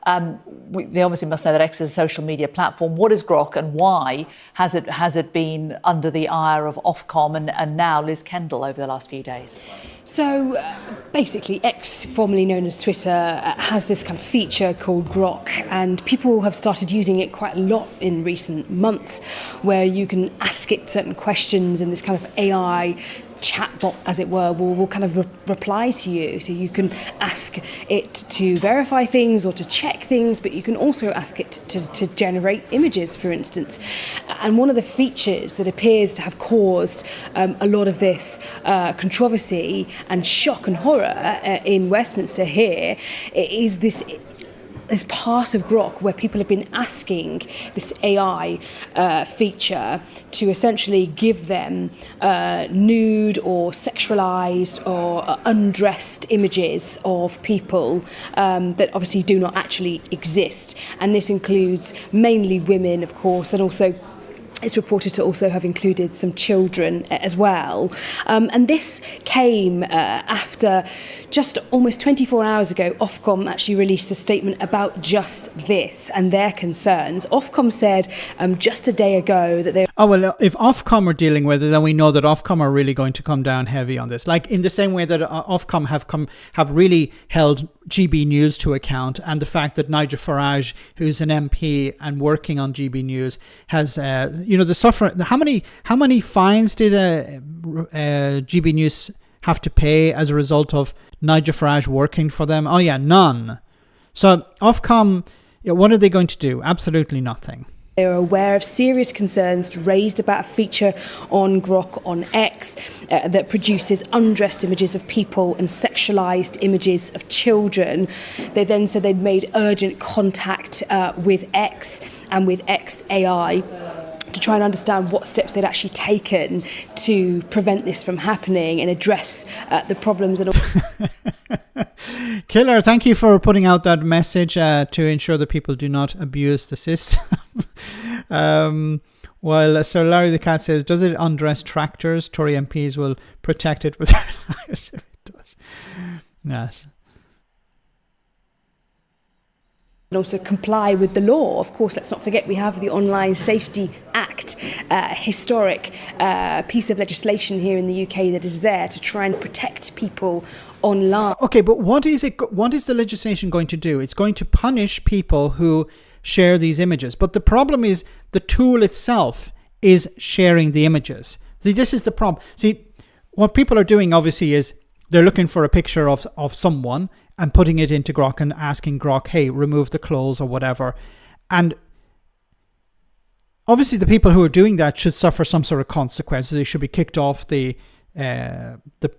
They obviously must know that X is a social media platform. What is Grok, and why has it been under the ire of Ofcom and now Liz Kendall over the last few days? So basically, X, formerly known as Twitter, has this kind of feature called Grok, and people have started using it quite a lot in recent months, where you can ask it certain questions, and this kind of AI chatbot, as it were, will kind of reply to you. So you can ask it to verify things or to check things, but you can also ask it to generate images, for instance. And one of the features that appears to have caused a lot of this controversy and shock and horror in Westminster here is this part of Grok where people have been asking this AI feature to essentially give them nude or sexualized or undressed images of people that obviously do not actually exist. And this includes mainly women, of course, and also it's reported to also have included some children as well. And this came after just almost 24 hours ago, Ofcom actually released a statement about just this and their concerns. Ofcom said just a day ago that they... Oh, well, if Ofcom are dealing with it, then we know that Ofcom are really going to come down heavy on this. Like in the same way that Ofcom have really held GB News to account, and the fact that Nigel Farage, who's an MP and working on GB News, has, the suffer. How many fines did GB News have to pay as a result of Nigel Farage working for them? Oh yeah, none. So Ofcom, what are they going to do? Absolutely nothing. They are aware of serious concerns raised about a feature on Grok on X that produces undressed images of people and sexualised images of children. They then said they'd made urgent contact with X and with XAI to try and understand what steps they'd actually taken to prevent this from happening and address the problems. Killer, thank you for putting out that message to ensure that people do not abuse the system. While Sir Larry the Cat says, does it undress tractors? Tory MPs will protect it with their lives if it does. Yes. And also comply with the law. Of course, let's not forget we have the Online Safety Act act, a historic piece of legislation here in the UK that is there to try and protect people online. Okay, but what is the legislation going to do? It's going to punish people who share these images. But the problem is the tool itself is sharing the images. See, this is the problem. See, what people are doing obviously is they're looking for a picture of someone and putting it into Grok and asking Grok, hey, remove the clothes or whatever. And obviously the people who are doing that should suffer some sort of consequences. They should be kicked off the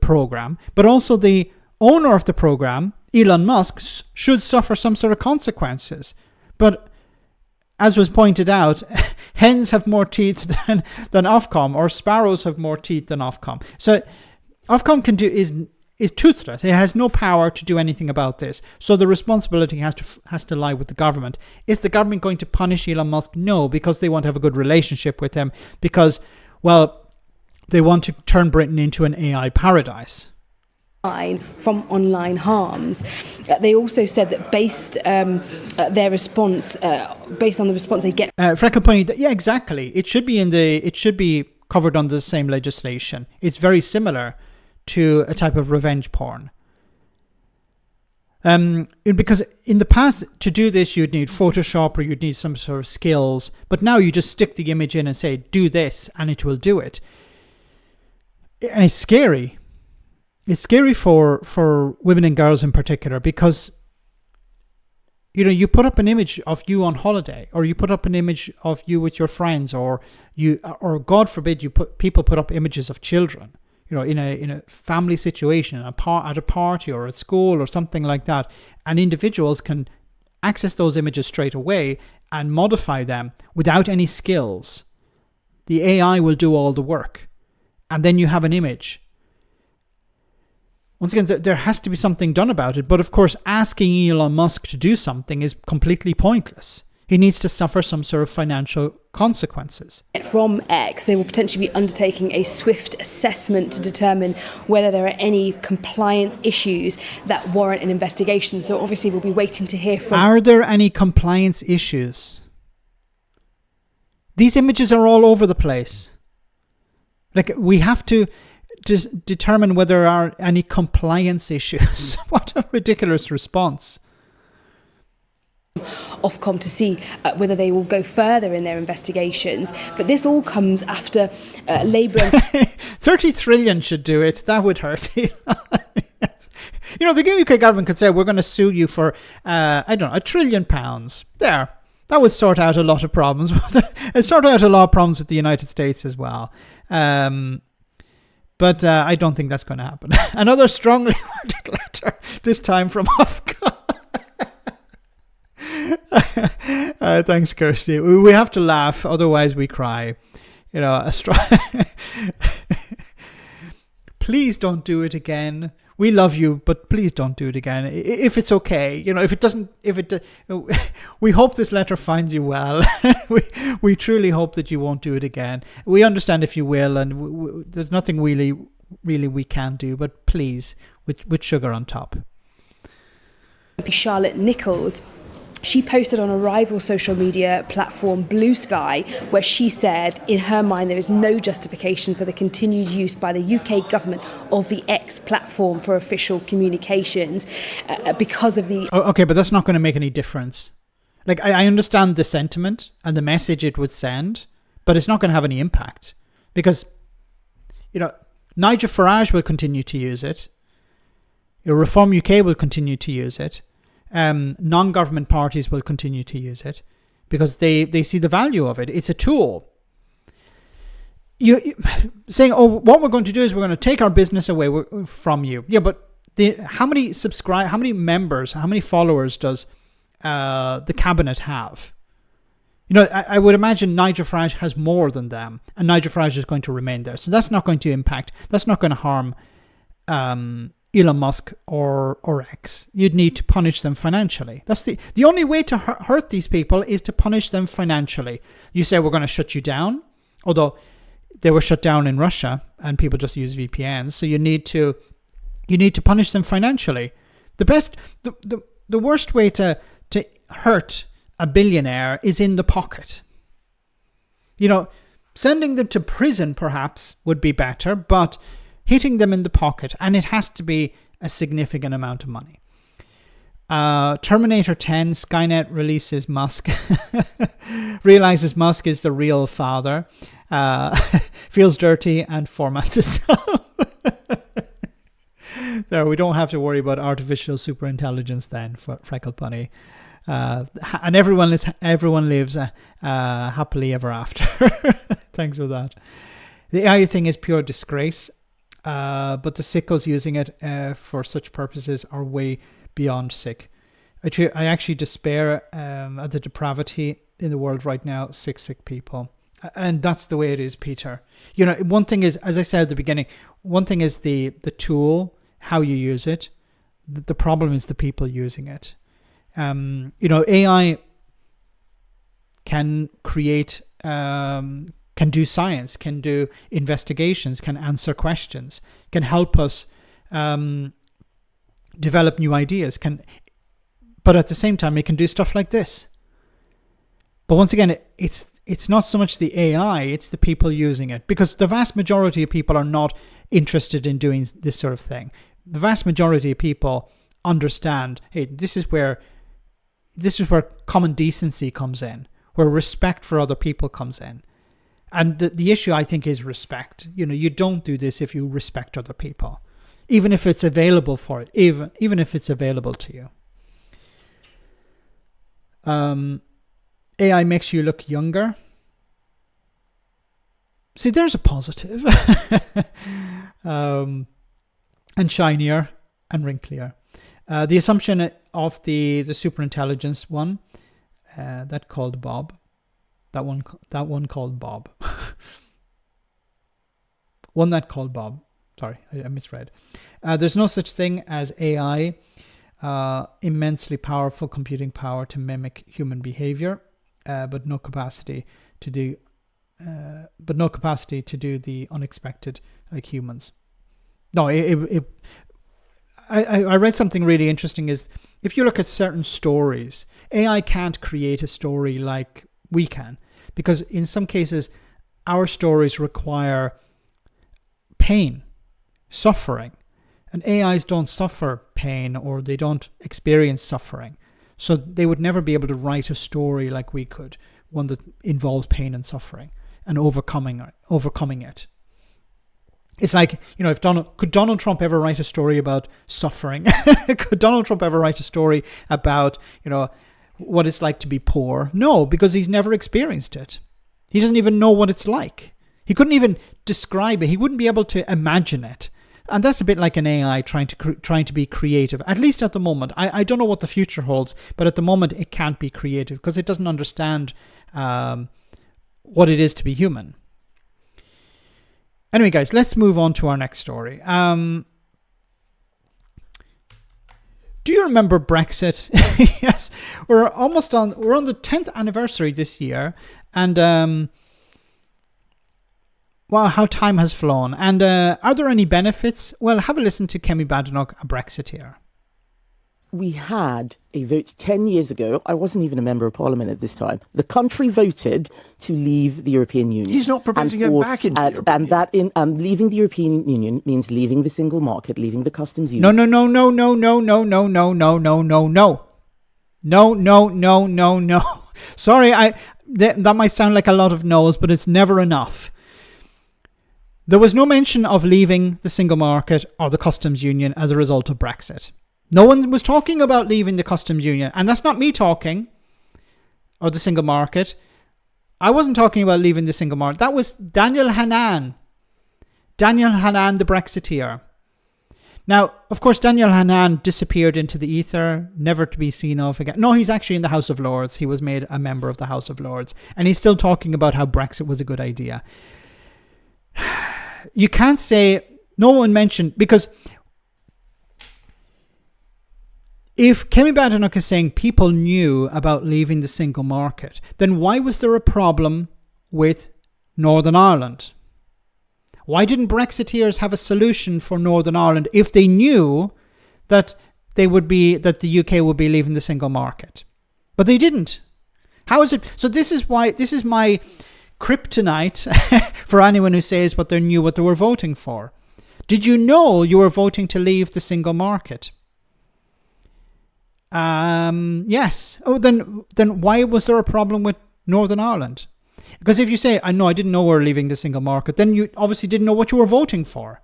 program. But also the owner of the program, Elon Musk, should suffer some sort of consequences. But as was pointed out, hens have more teeth than Ofcom, or sparrows have more teeth than Ofcom. So Ofcom is toothless. It has no power to do anything about this. So the responsibility has to lie with the government. Is the government going to punish Elon Musk? No, because they want to have a good relationship with him. Because, well, they want to turn Britain into an AI paradise. From online harms. They also said that based their response, based on the response they get. Freckle pointing that, yeah, exactly. It should be covered under the same legislation. It's very similar to a type of revenge porn. Because in the past, to do this, you'd need Photoshop or you'd need some sort of skills. But now you just stick the image in and say, do this, and it will do it. And it's scary. It's scary for women and girls in particular, because you put up an image of you on holiday, or you put up an image of you with your friends, or God forbid people put up images of children, in a family situation, at a party or at school or something like that, and individuals can access those images straight away and modify them without any skills. The AI will do all the work, and then you have an image. Once again, there has to be something done about it. But of course, asking Elon Musk to do something is completely pointless. He needs to suffer some sort of financial consequences. From X, they will potentially be undertaking a swift assessment to determine whether there are any compliance issues that warrant an investigation. So obviously we'll be waiting to hear from... Are there any compliance issues? These images are all over the place. We have to just determine whether there are any compliance issues. What a ridiculous response. Ofcom to see whether they will go further in their investigations. But this all comes after Labour... 30 trillion should do it. That would hurt. The UK government could say, we're going to sue you for, £1 trillion. There. That would sort out a lot of problems. It sorted out a lot of problems with the United States as well. But I don't think that's going to happen. Another strongly worded letter, this time from Ofcom. Thanks, Kirsty. We have to laugh, otherwise we cry. Please don't do it again. We love you, but please don't do it again. If it's okay, we hope this letter finds you well. we truly hope that you won't do it again. We understand if you will, and there's nothing really we can do, but please, with sugar on top. Charlotte Nichols, she posted on a rival social media platform, Blue Sky, where she said, in her mind, there is no justification for the continued use by the UK government of the X platform for official communications because of the... Okay, but that's not going to make any difference. I understand the sentiment and the message it would send, but it's not going to have any impact because, Nigel Farage will continue to use it. Reform UK will continue to use it. Non-government parties will continue to use it because they see the value of it. It's a tool. You saying, what we're going to do is we're going to take our business away from you. Yeah, but how many members, how many followers does the cabinet have? I would imagine Nigel Farage has more than them, and Nigel Farage is going to remain there. So that's not going to impact. That's not going to harm Elon Musk or X. You'd need to punish them financially. That's the only way to hurt these people is to punish them financially. You say we're going to shut you down, although they were shut down in Russia and people just use VPNs. So you need to punish them financially. The worst way to hurt a billionaire is in the pocket. Sending them to prison perhaps would be better, but hitting them in the pocket, and it has to be a significant amount of money. Terminator 10, Skynet realizes Musk is the real father, feels dirty and formats itself. There, we don't have to worry about artificial superintelligence then, for Freckle Bunny. And everyone lives happily ever after. Thanks for that. The AI thing is pure disgrace, but the sickos using it for such purposes are way beyond sick. I actually despair at the depravity in the world right now. Sick people. And that's the way it is, Peter. You know, one thing is, as I said at the beginning, one thing is the tool, how you use it. The problem is the people using it. You know, AI can create, can do science, can do investigations, can answer questions, can help us develop new ideas, but at the same time, it can do stuff like this. But once again, it's not so much the AI, it's the people using it, because the vast majority of people are not interested in doing this sort of thing. The vast majority of people understand, hey, this is where common decency comes in, where respect for other people comes in. And the issue, I think, is respect. You know, you don't do this if you respect other people, even if it's available for it, even if it's available to you. AI makes you look younger. See, there's a positive. And shinier and wrinklier. The assumption of the superintelligence one, that called Bob. That one called Bob. One that called Bob. Sorry, I misread. There's no such thing as AI, immensely powerful computing power to mimic human behavior, but no capacity to do the unexpected like humans. No, I read something really interesting is if you look at certain stories, AI can't create a story like we can, because in some cases our stories require pain, suffering, and AIs don't suffer pain or they don't experience suffering. So they would never be able to write a story like we could, one that involves pain and suffering and overcoming it. It's like, you know, could Donald Trump ever write a story about suffering? Could Donald Trump ever write a story about, you know, what it's like to be poor? No, because he's never experienced it. He doesn't even know what it's like. He couldn't even describe it. He wouldn't be able to imagine it. And that's a bit like an AI trying to be creative, at least at the moment. I don't know what the future holds, but at the moment it can't be creative because it doesn't understand what it is to be human. Anyway, guys, let's move on to our next story. Do you remember Brexit? Yes, we're on the 10th anniversary this year, and wow, how time has flown. And are there any benefits? Well, have a listen to Kemi Badenoch, a Brexiteer. We had a vote 10 years ago. I wasn't even a member of parliament at this time. The country voted to leave the European Union. He's not proposing to go back into the European Union. And leaving the European Union means leaving the single market, leaving the customs union. No. Sorry, that might sound like a lot of no's, but it's never enough. There was no mention of leaving the single market or the customs union as a result of Brexit. No one was talking about leaving the customs union. And that's not me talking, or the single market. I wasn't talking about leaving the single market. That was Daniel Hannan. Daniel Hannan, the Brexiteer. Now, of course, Daniel Hannan disappeared into the ether, never to be seen of again. No, he's actually in the House of Lords. He was made a member of the House of Lords. And he's still talking about how Brexit was a good idea. You can't say, no one mentioned, because if Kemi Badenoch is saying people knew about leaving the single market, then why was there a problem with Northern Ireland? Why didn't Brexiteers have a solution for Northern Ireland if they knew that the UK would be leaving the single market? But they didn't. How is it? So this is my kryptonite for anyone who says what they knew what they were voting for. Did you know you were voting to leave the single market? Yes. Oh, then why was there a problem with Northern Ireland? Because if you say, I didn't know we were leaving the single market, then you obviously didn't know what you were voting for.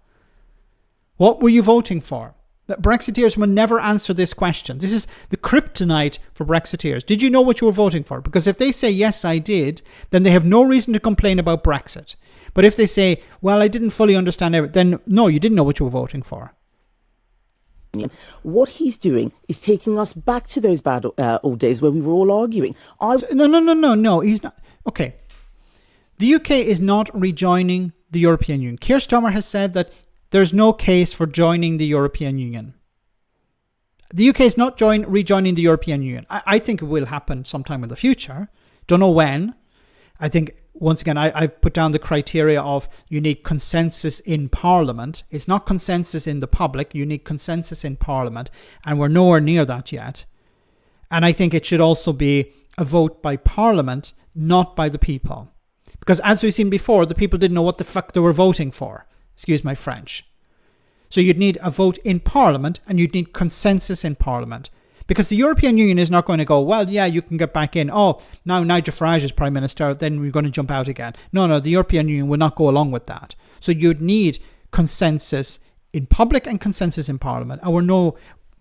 What were you voting for? Brexiteers will never answer this question. This is the kryptonite for Brexiteers. Did you know what you were voting for? Because if they say, yes, I did, then they have no reason to complain about Brexit. But if they say, well, I didn't fully understand everything, then no, you didn't know what you were voting for. What he's doing is taking us back to those bad old days where we were all arguing. No, he's not. Okay. The UK is not rejoining the European Union. Keir Starmer has said that there's no case for joining the European Union. The UK is not rejoining the European Union. I think it will happen sometime in the future. Don't know when. I think, once again, I've put down the criteria of you need consensus in Parliament. It's not consensus in the public. You need consensus in Parliament. And we're nowhere near that yet. And I think it should also be a vote by Parliament, not by the people. Because as we've seen before, the people didn't know what the fuck they were voting for. Excuse my French. So you'd need a vote in Parliament and you'd need consensus in Parliament. Because the European Union is not going to go, well, yeah, you can get back in. Oh, now Nigel Farage is Prime Minister, then we're going to jump out again. No, the European Union will not go along with that. So you'd need consensus in public and consensus in Parliament. And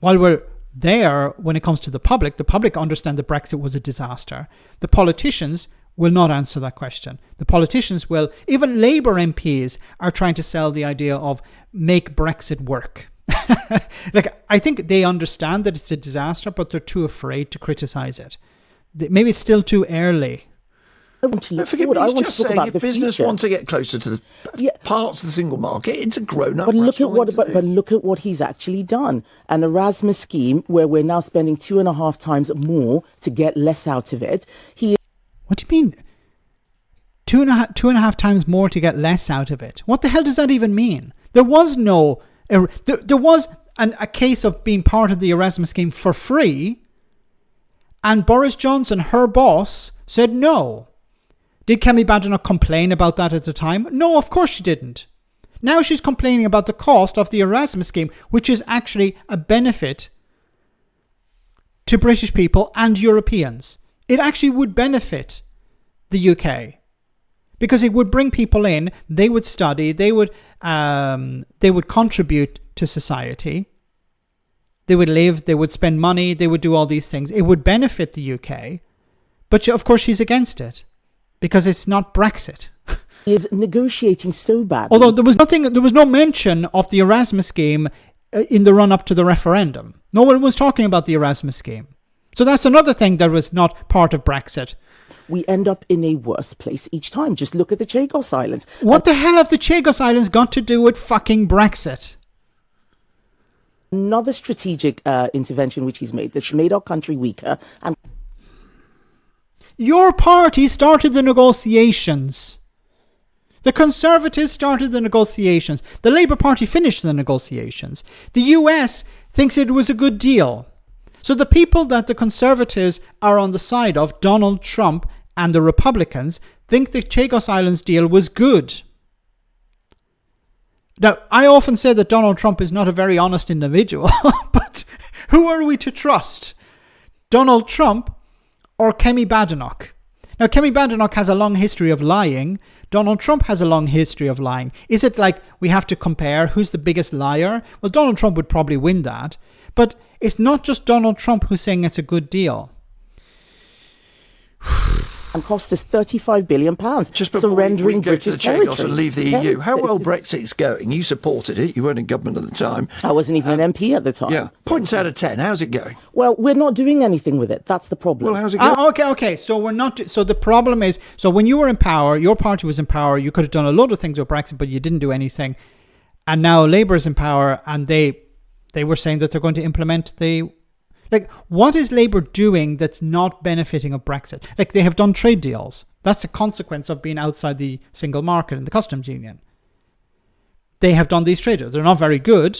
while we're there, when it comes to the public understand that Brexit was a disaster. The politicians will not answer that question. The politicians will, even Labour MPs are trying to sell the idea of make Brexit work. I think they understand that it's a disaster, but they're too afraid to criticise it. Maybe it's still too early. I want to look forward. I want to talk about the business future. Want to get closer to the parts of the single market. It's a grown-up. But look at what he's actually done. An Erasmus scheme where we're now spending 2.5 times more to get less out of it. What do you mean? 2.5 times more to get less out of it? What the hell does that even mean? There was a case of being part of the Erasmus scheme for free, and Boris Johnson, her boss, said no. Did Kemi Badenoch complain about that at the time? No, of course she didn't. Now she's complaining about the cost of the Erasmus scheme, which is actually a benefit to British people and Europeans. It actually would benefit the UK because it would bring people in. They would study. They would contribute to society. They would live. They would spend money. They would do all these things. It would benefit the UK, but of course she's against it because it's not Brexit. He is negotiating so badly. Although there was no mention of the Erasmus scheme in the run up to the referendum. No one was talking about the Erasmus scheme. So that's another thing that was not part of Brexit. We end up in a worse place each time. Just look at the Chagos Islands. What the hell have the Chagos Islands got to do with fucking Brexit? Another strategic intervention which he's made that's made our country weaker. And your party started the negotiations. The Conservatives started the negotiations. The Labour Party finished the negotiations. The US thinks it was a good deal. So the people that the Conservatives are on the side of, Donald Trump and the Republicans, think the Chagos Islands deal was good. Now, I often say that Donald Trump is not a very honest individual, but who are we to trust? Donald Trump or Kemi Badenoch? Now, Kemi Badenoch has a long history of lying. Donald Trump has a long history of lying. Is it like we have to compare who's the biggest liar? Well, Donald Trump would probably win that. But it's not just Donald Trump who's saying it's a good deal. And cost us £35 billion, just surrendering British territory. And leave the EU. How well Brexit's going? You supported it. You weren't in government at the time. I wasn't even an MP at the time. Yeah. Points out of 10. How's it going? Well, we're not doing anything with it. That's the problem. Well, how's it going? Okay. So we're not. So the problem is, so when you were in power, your party was in power. You could have done a lot of things with Brexit, but you didn't do anything. And now Labour is in power, and they were saying that they're going to implement what is Labour doing that's not benefiting of Brexit? They have done trade deals. That's a consequence of being outside the single market and the customs union. They have done these trade deals. They're not very good,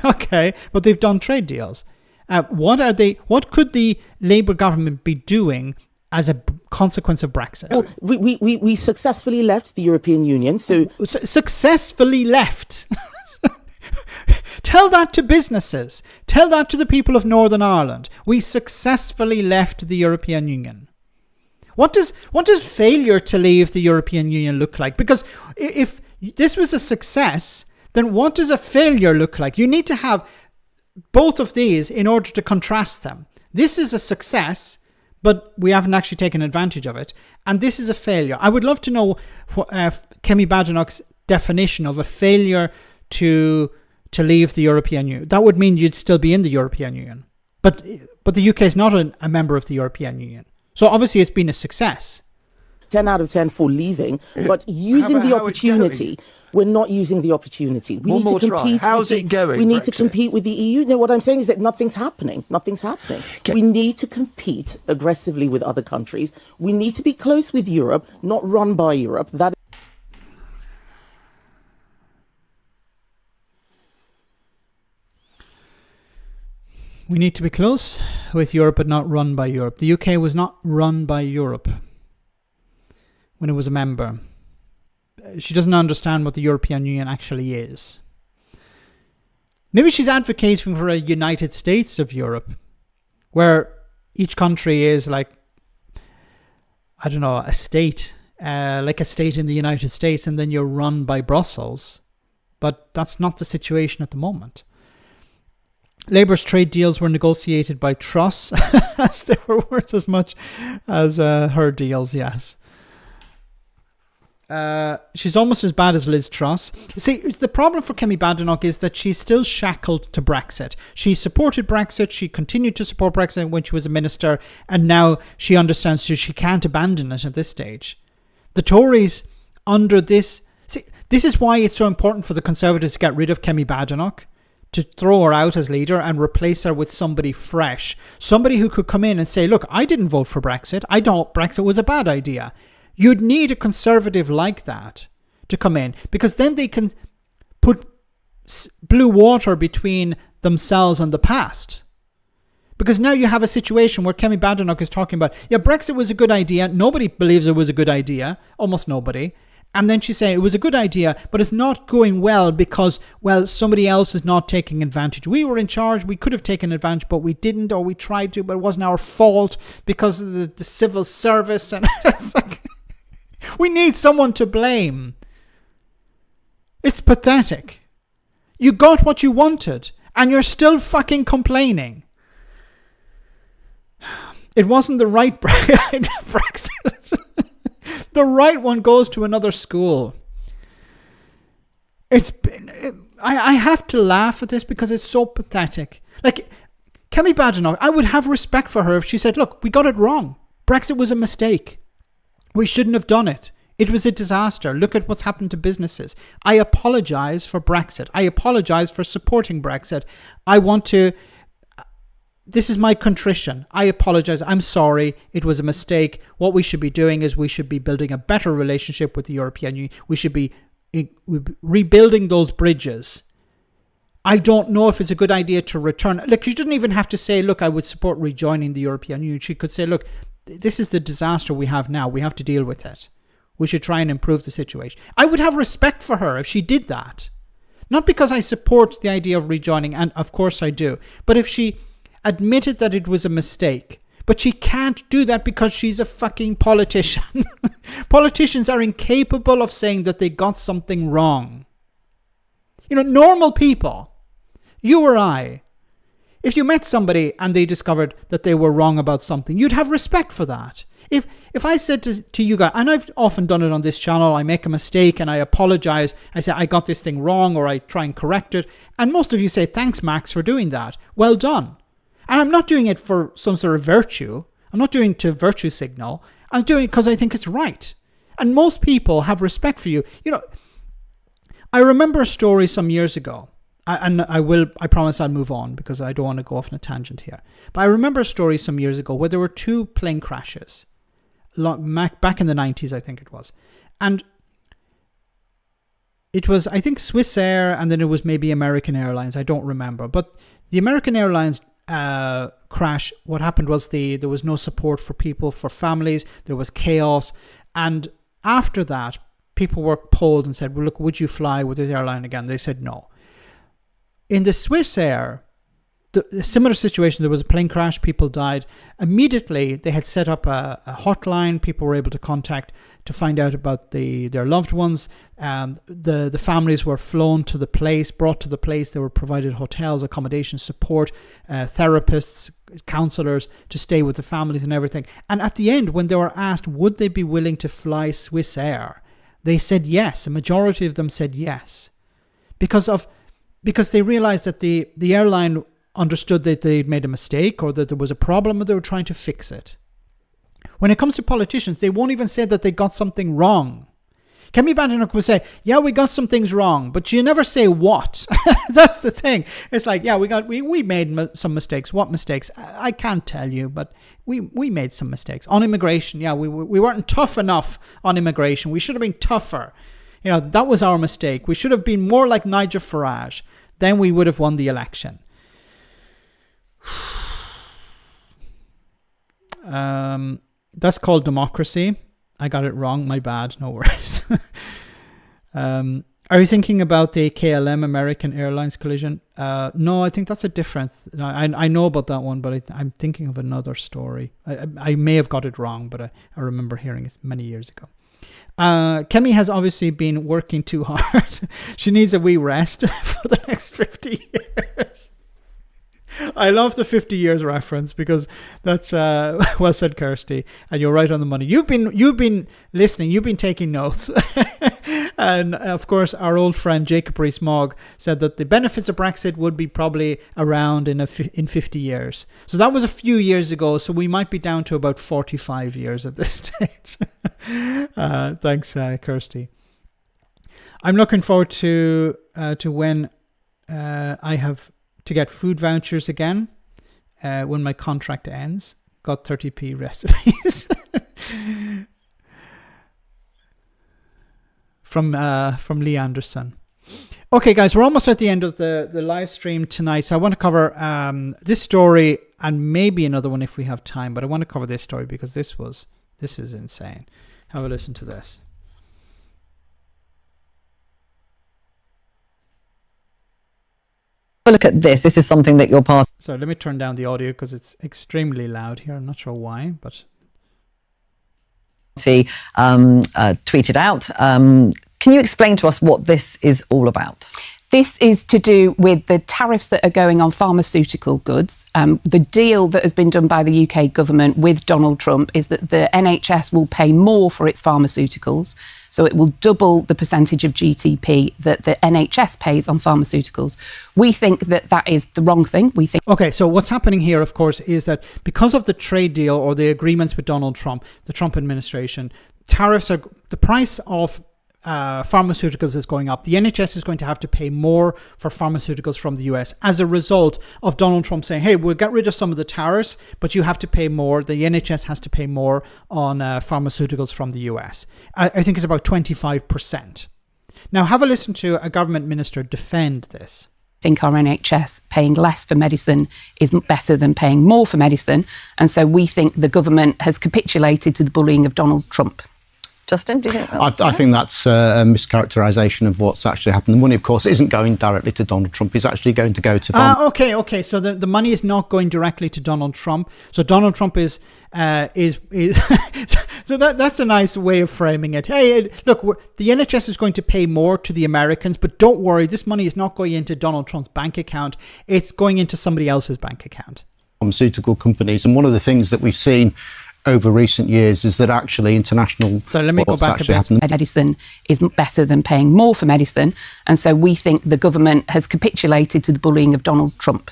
okay, but they've done trade deals. What could the Labour government be doing as a consequence of Brexit? Well, we successfully left the European Union. So successfully left. Tell that to businesses. Tell that to the people of Northern Ireland. We successfully left the European Union. What does failure to leave the European Union look like? Because if this was a success, then what does a failure look like? You need to have both of these in order to contrast them. This is a success, but we haven't actually taken advantage of it. And this is a failure. I would love to know Kemi Badenoch's definition of a failure to leave the European Union. That would mean you'd still be in the European Union. But the UK is not a member of the European Union. So obviously it's been a success. 10 out of 10 for leaving, but using the opportunity, we're not using the opportunity. We need to compete. How's it going? We need to compete with the EU. No, what I'm saying is that nothing's happening. Nothing's happening. We need to compete aggressively with other countries. We need to be close with Europe, not run by Europe. We need to be close with Europe, but not run by Europe. The UK was not run by Europe when it was a member. She doesn't understand what the European Union actually is. Maybe she's advocating for a United States of Europe, where each country is like, I don't know, a state, like a state in the United States, and then you're run by Brussels. But that's not the situation at the moment. Labour's trade deals were negotiated by Truss, as they were worth as much as her deals, yes. She's almost as bad as Liz Truss. See, the problem for Kemi Badenoch is that she's still shackled to Brexit. She supported Brexit, she continued to support Brexit when she was a minister, and now she understands she can't abandon it at this stage. The Tories, under this... See, this is why it's so important for the Conservatives to get rid of Kemi Badenoch, to throw her out as leader and replace her with somebody fresh. Somebody who could come in and say, look, I didn't vote for Brexit. I thought Brexit was a bad idea. You'd need a Conservative like that to come in, because then they can put blue water between themselves and the past. Because now you have a situation where Kemi Badenoch is talking about, yeah, Brexit was a good idea. Nobody believes it was a good idea. Almost nobody. And then she's saying it was a good idea, but it's not going well because, well, somebody else is not taking advantage. We were in charge. We could have taken advantage, but we didn't, or we tried to, but it wasn't our fault because of the civil service. And it's like, we need someone to blame. It's pathetic. You got what you wanted, and you're still fucking complaining. It wasn't the right Brexit. The right one goes to another school. I have to laugh at this because it's so pathetic. Like, Kemi Badenoch, I would have respect for her if she said, look, we got it wrong. Brexit was a mistake. We shouldn't have done it. It was a disaster. Look at what's happened to businesses. I apologise for Brexit. I apologise for supporting Brexit. This is my contrition. I apologise. I'm sorry. It was a mistake. What we should be doing is we should be building a better relationship with the European Union. We should be rebuilding those bridges. I don't know if it's a good idea to return. Look, she didn't even have to say, look, I would support rejoining the European Union. She could say, look, this is the disaster we have now. We have to deal with it. We should try and improve the situation. I would have respect for her if she did that. Not because I support the idea of rejoining, and of course I do, but if she admitted that it was a mistake. But she can't do that because she's a fucking politician. Politicians are incapable of saying that they got something wrong. You know, normal people, you or I, if you met somebody and they discovered that they were wrong about something, you'd have respect for that. If I said to you guys, and I've often done it on this channel, I make a mistake and I apologize. I say, I got this thing wrong, or I try and correct it. And most of you say, thanks, Max, for doing that. Well done. And I'm not doing it for some sort of virtue. I'm not doing it to virtue signal. I'm doing it because I think it's right. And most people have respect for you. You know, I remember a story some years ago. I promise I'll move on because I don't want to go off on a tangent here. But I remember a story some years ago where there were two plane crashes. Back in the 90s, I think it was. And it was, I think, Swiss Air, and then it was maybe American Airlines. I don't remember. But the American Airlines crash, what happened was there was no support for people, for families. There was chaos. And after that, people were polled and said, well, look, would you fly with this airline again? They said no. In the Swiss Air, the similar situation, there was a plane crash, people died. Immediately, they had set up a hotline. People were able to contact to find out about their loved ones. The families were flown to the place, brought to the place. They were provided hotels, accommodation, support, therapists, counselors to stay with the families and everything. And at the end, when they were asked, would they be willing to fly Swiss Air? They said yes. A majority of them said yes. Because they realized that the airline understood that they'd made a mistake or that there was a problem and they were trying to fix it. When it comes to politicians, they won't even say that they got something wrong. Kemi Badenoch will say, yeah, we got some things wrong, but you never say what. That's the thing. It's like, yeah, we made some mistakes. What mistakes? I can't tell you, but we made some mistakes. On immigration, yeah, we weren't tough enough on immigration. We should have been tougher. You know, that was our mistake. We should have been more like Nigel Farage. Then we would have won the election. That's called democracy. I got it wrong. My bad. No worries. Are you thinking about the KLM American Airlines collision? No, I think that's a different. I know about that one, but I'm thinking of another story. I may have got it wrong, but I remember hearing it many years ago. Kemi has obviously been working too hard. She needs a wee rest for the next 50 years. I love the 50 years reference because that's well said, Kirsty, and you're right on the money. You've been listening, you've been taking notes. And of course, our old friend Jacob Rees-Mogg said that the benefits of Brexit would be probably around in 50 years. So that was a few years ago, so we might be down to about 45 years at this stage. Thanks, Kirsty. I'm looking forward to when I have to get food vouchers again when my contract ends. Got 30p recipes from Lee Anderson. Okay, guys, we're almost at the end of the live stream tonight, so I want to cover this story and maybe another one if we have time. But I want to cover this story because this is insane. Have a listen to this. Look at this. This is something that your party... So let me turn down the audio because it's extremely loud here. I'm not sure why, but... tweeted out. Can you explain to us what this is all about? This is to do with the tariffs that are going on pharmaceutical goods. The deal that has been done by the UK government with Donald Trump is that the NHS will pay more for its pharmaceuticals. So it will double the percentage of GDP that the NHS pays on pharmaceuticals. We think that that is the wrong thing. We think. Okay, so what's happening here, of course, is that because of the trade deal or the agreements with Donald Trump, the Trump administration, tariffs are the price of pharmaceuticals is going up. The NHS is going to have to pay more for pharmaceuticals from the US as a result of Donald Trump saying, hey, we'll get rid of some of the tariffs, but you have to pay more. The NHS has to pay more on pharmaceuticals from the US. I think it's about 25%. Now, have a listen to a government minister defend this. I think our NHS paying less for medicine is better than paying more for medicine. And so we think the government has capitulated to the bullying of Donald Trump. Justin, do you think that's I think that's a mischaracterisation of what's actually happened. The money, of course, isn't going directly to Donald Trump. It's actually going to go to... Okay. So the money is not going directly to Donald Trump. So Donald Trump is so that's a nice way of framing it. Hey, look, the NHS is going to pay more to the Americans, but don't worry, this money is not going into Donald Trump's bank account. It's going into somebody else's bank account. Pharmaceutical companies. And one of the things that we've seen over recent years is that actually international... So let me go back a bit. Medicine is better than paying more for medicine. And so we think the government has capitulated to the bullying of Donald Trump.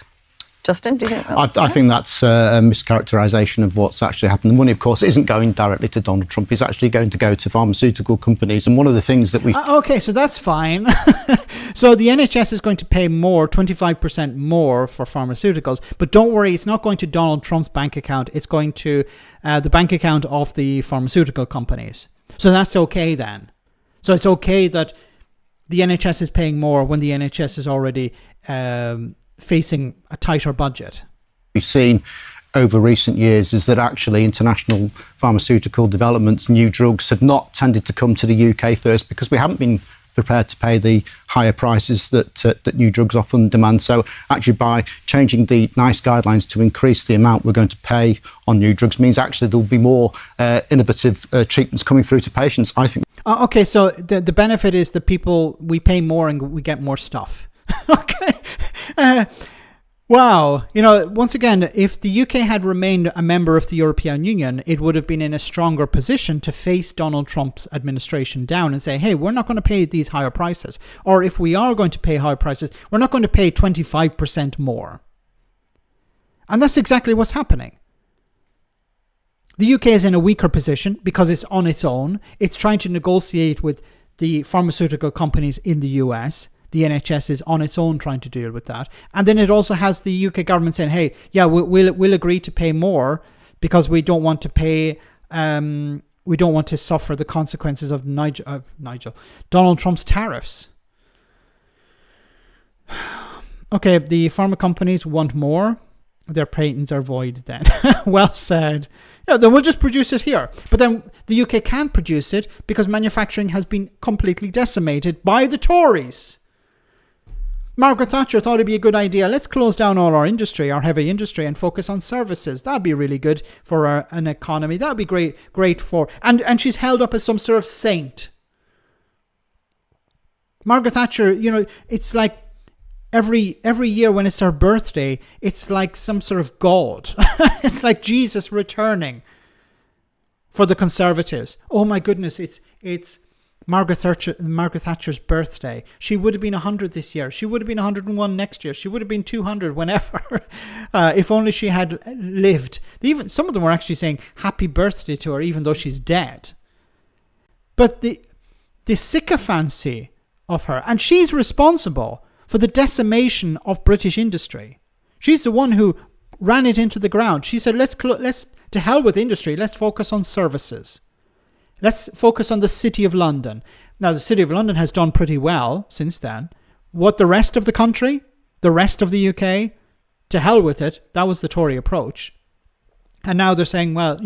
Justin, do you think that's I think that's a mischaracterisation of what's actually happened. The money, of course, isn't going directly to Donald Trump. It's actually going to go to pharmaceutical companies. And one of the things that we... okay, so that's fine. So the NHS is going to pay more, 25% more for pharmaceuticals. But don't worry, it's not going to Donald Trump's bank account. It's going to the bank account of the pharmaceutical companies. So that's okay then. So it's okay that the NHS is paying more when the NHS is already... facing a tighter budget. we've seen over recent years is that actually international pharmaceutical developments, new drugs have not tended to come to the UK first because we haven't been prepared to pay the higher prices that new drugs often demand. So actually by changing the NICE guidelines to increase the amount we're going to pay on new drugs means actually there'll be more innovative treatments coming through to patients, I think. Okay, so the benefit is that we pay more and we get more stuff. Okay. Wow. Once again, if the UK had remained a member of the European Union, it would have been in a stronger position to face Donald Trump's administration down and say, hey, we're not going to pay these higher prices. Or if we are going to pay higher prices, we're not going to pay 25% more. And that's exactly what's happening. The UK is in a weaker position because it's on its own. It's trying to negotiate with the pharmaceutical companies in the US. The NHS is on its own trying to deal with that. And then it also has the UK government saying, hey, yeah, we'll agree to pay more because we don't want to pay, we don't want to suffer the consequences of Donald Trump's tariffs. Okay, the pharma companies want more. Their patents are void then. Well said. Yeah, then we'll just produce it here. But then the UK can't produce it because manufacturing has been completely decimated by the Tories. Margaret Thatcher thought it'd be a good idea. Let's close down all our industry, our heavy industry, and focus on services. That'd be really good for an economy. That'd be great for... And she's held up as some sort of saint. Margaret Thatcher, it's like every year when it's her birthday, it's like some sort of god. It's like Jesus returning for the Conservatives. Oh my goodness, it's Margaret Thatcher's birthday. She would have been 100 this year. She would have been 101 next year. She would have been 200 whenever. If only she had lived. Even some of them were actually saying happy birthday to her, even though she's dead. But the sycophancy of her, and she's responsible for the decimation of British industry. She's the one who ran it into the ground. She said, let's to hell with industry. Let's focus on services. Let's focus on the City of London. Now, the City of London has done pretty well since then. What the rest of the country, the rest of the UK, to hell with it. That was the Tory approach. And now they're saying, well,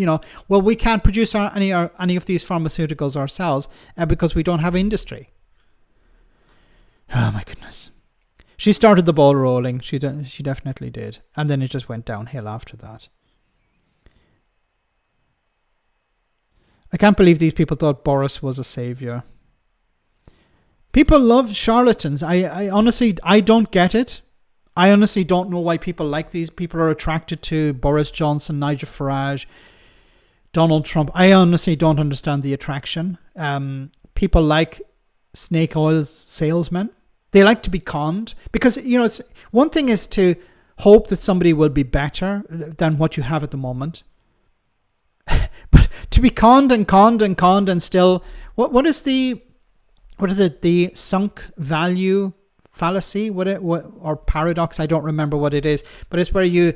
we can't produce any of these pharmaceuticals ourselves because we don't have industry. Oh, my goodness. She started the ball rolling. She definitely did. And then it just went downhill after that. I can't believe these people thought Boris was a savior. People love charlatans. I honestly don't get it. I honestly don't know why people like these. People are attracted to Boris Johnson, Nigel Farage, Donald Trump. I honestly don't understand the attraction. People like snake oil salesmen. They like to be conned because, it's one thing is to hope that somebody will be better than what you have at the moment. But to be conned and still, what is it? The sunk value fallacy? Or paradox? I don't remember what it is. But it's where you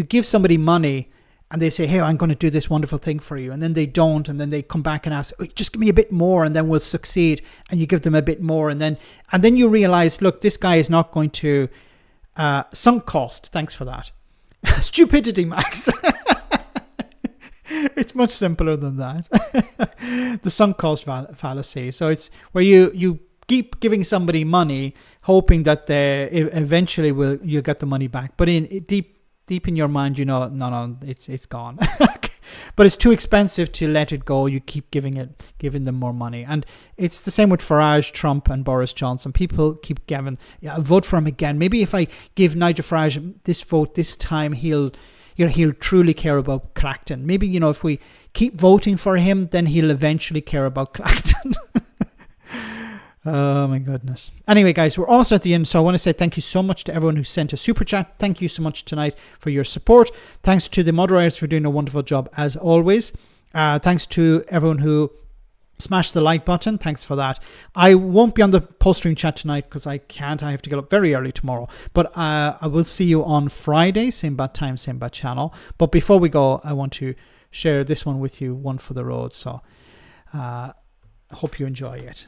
give somebody money and they say, hey, I'm going to do this wonderful thing for you. And then they don't. And then they come back and ask, just give me a bit more and then we'll succeed. And you give them a bit more. And then you realize, look, this guy is not going to sunk cost. Thanks for that. Stupidity, Max. It's much simpler than that. The sunk cost fallacy. So it's where you keep giving somebody money, hoping that they eventually you get the money back. But deep in your mind, no, it's gone. But it's too expensive to let it go. You keep giving them more money, and it's the same with Farage, Trump, and Boris Johnson. People keep giving, vote for him again. Maybe if I give Nigel Farage this vote this time, he'll truly care about Clacton. Maybe, if we keep voting for him, then he'll eventually care about Clacton. Oh, my goodness. Anyway, guys, we're almost at the end. So I want to say thank you so much to everyone who sent a super chat. Thank you so much tonight for your support. Thanks to the moderators for doing a wonderful job, as always. Thanks to everyone who smashed the like button. Thanks for that. I won't be on the post-stream chat tonight because I can't. I have to get up very early tomorrow. But I will see you on Friday, same bad time, same bad channel. But before we go, I want to share this one with you, one for the road. So I hope you enjoy it.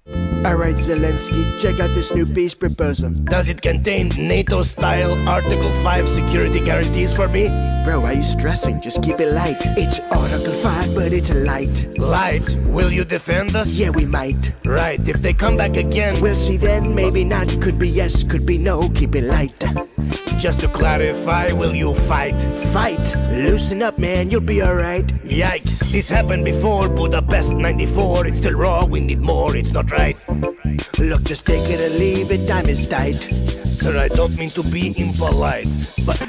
Yeah. Alright, Zelensky, check out this new peace proposal. Does it contain NATO-style Article 5 security guarantees for me? Bro, why are you stressing? Just keep it light. It's Article 5, but it's a light. Light? Will you defend us? Yeah, we might. Right, if they come back again... We'll see then, maybe not. Could be yes, could be no. Keep it light. Just to clarify, will you fight? Fight? Loosen up, man, you'll be alright. Yikes, this happened before, Budapest 94. It's still raw, we need more, it's not right. Look, just take it or leave it, time is tight. Sir, I don't mean to be impolite, but...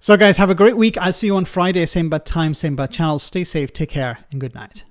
So guys, have a great week. I'll see you on Friday, same bad time, same bad channel. Stay safe, take care, and good night.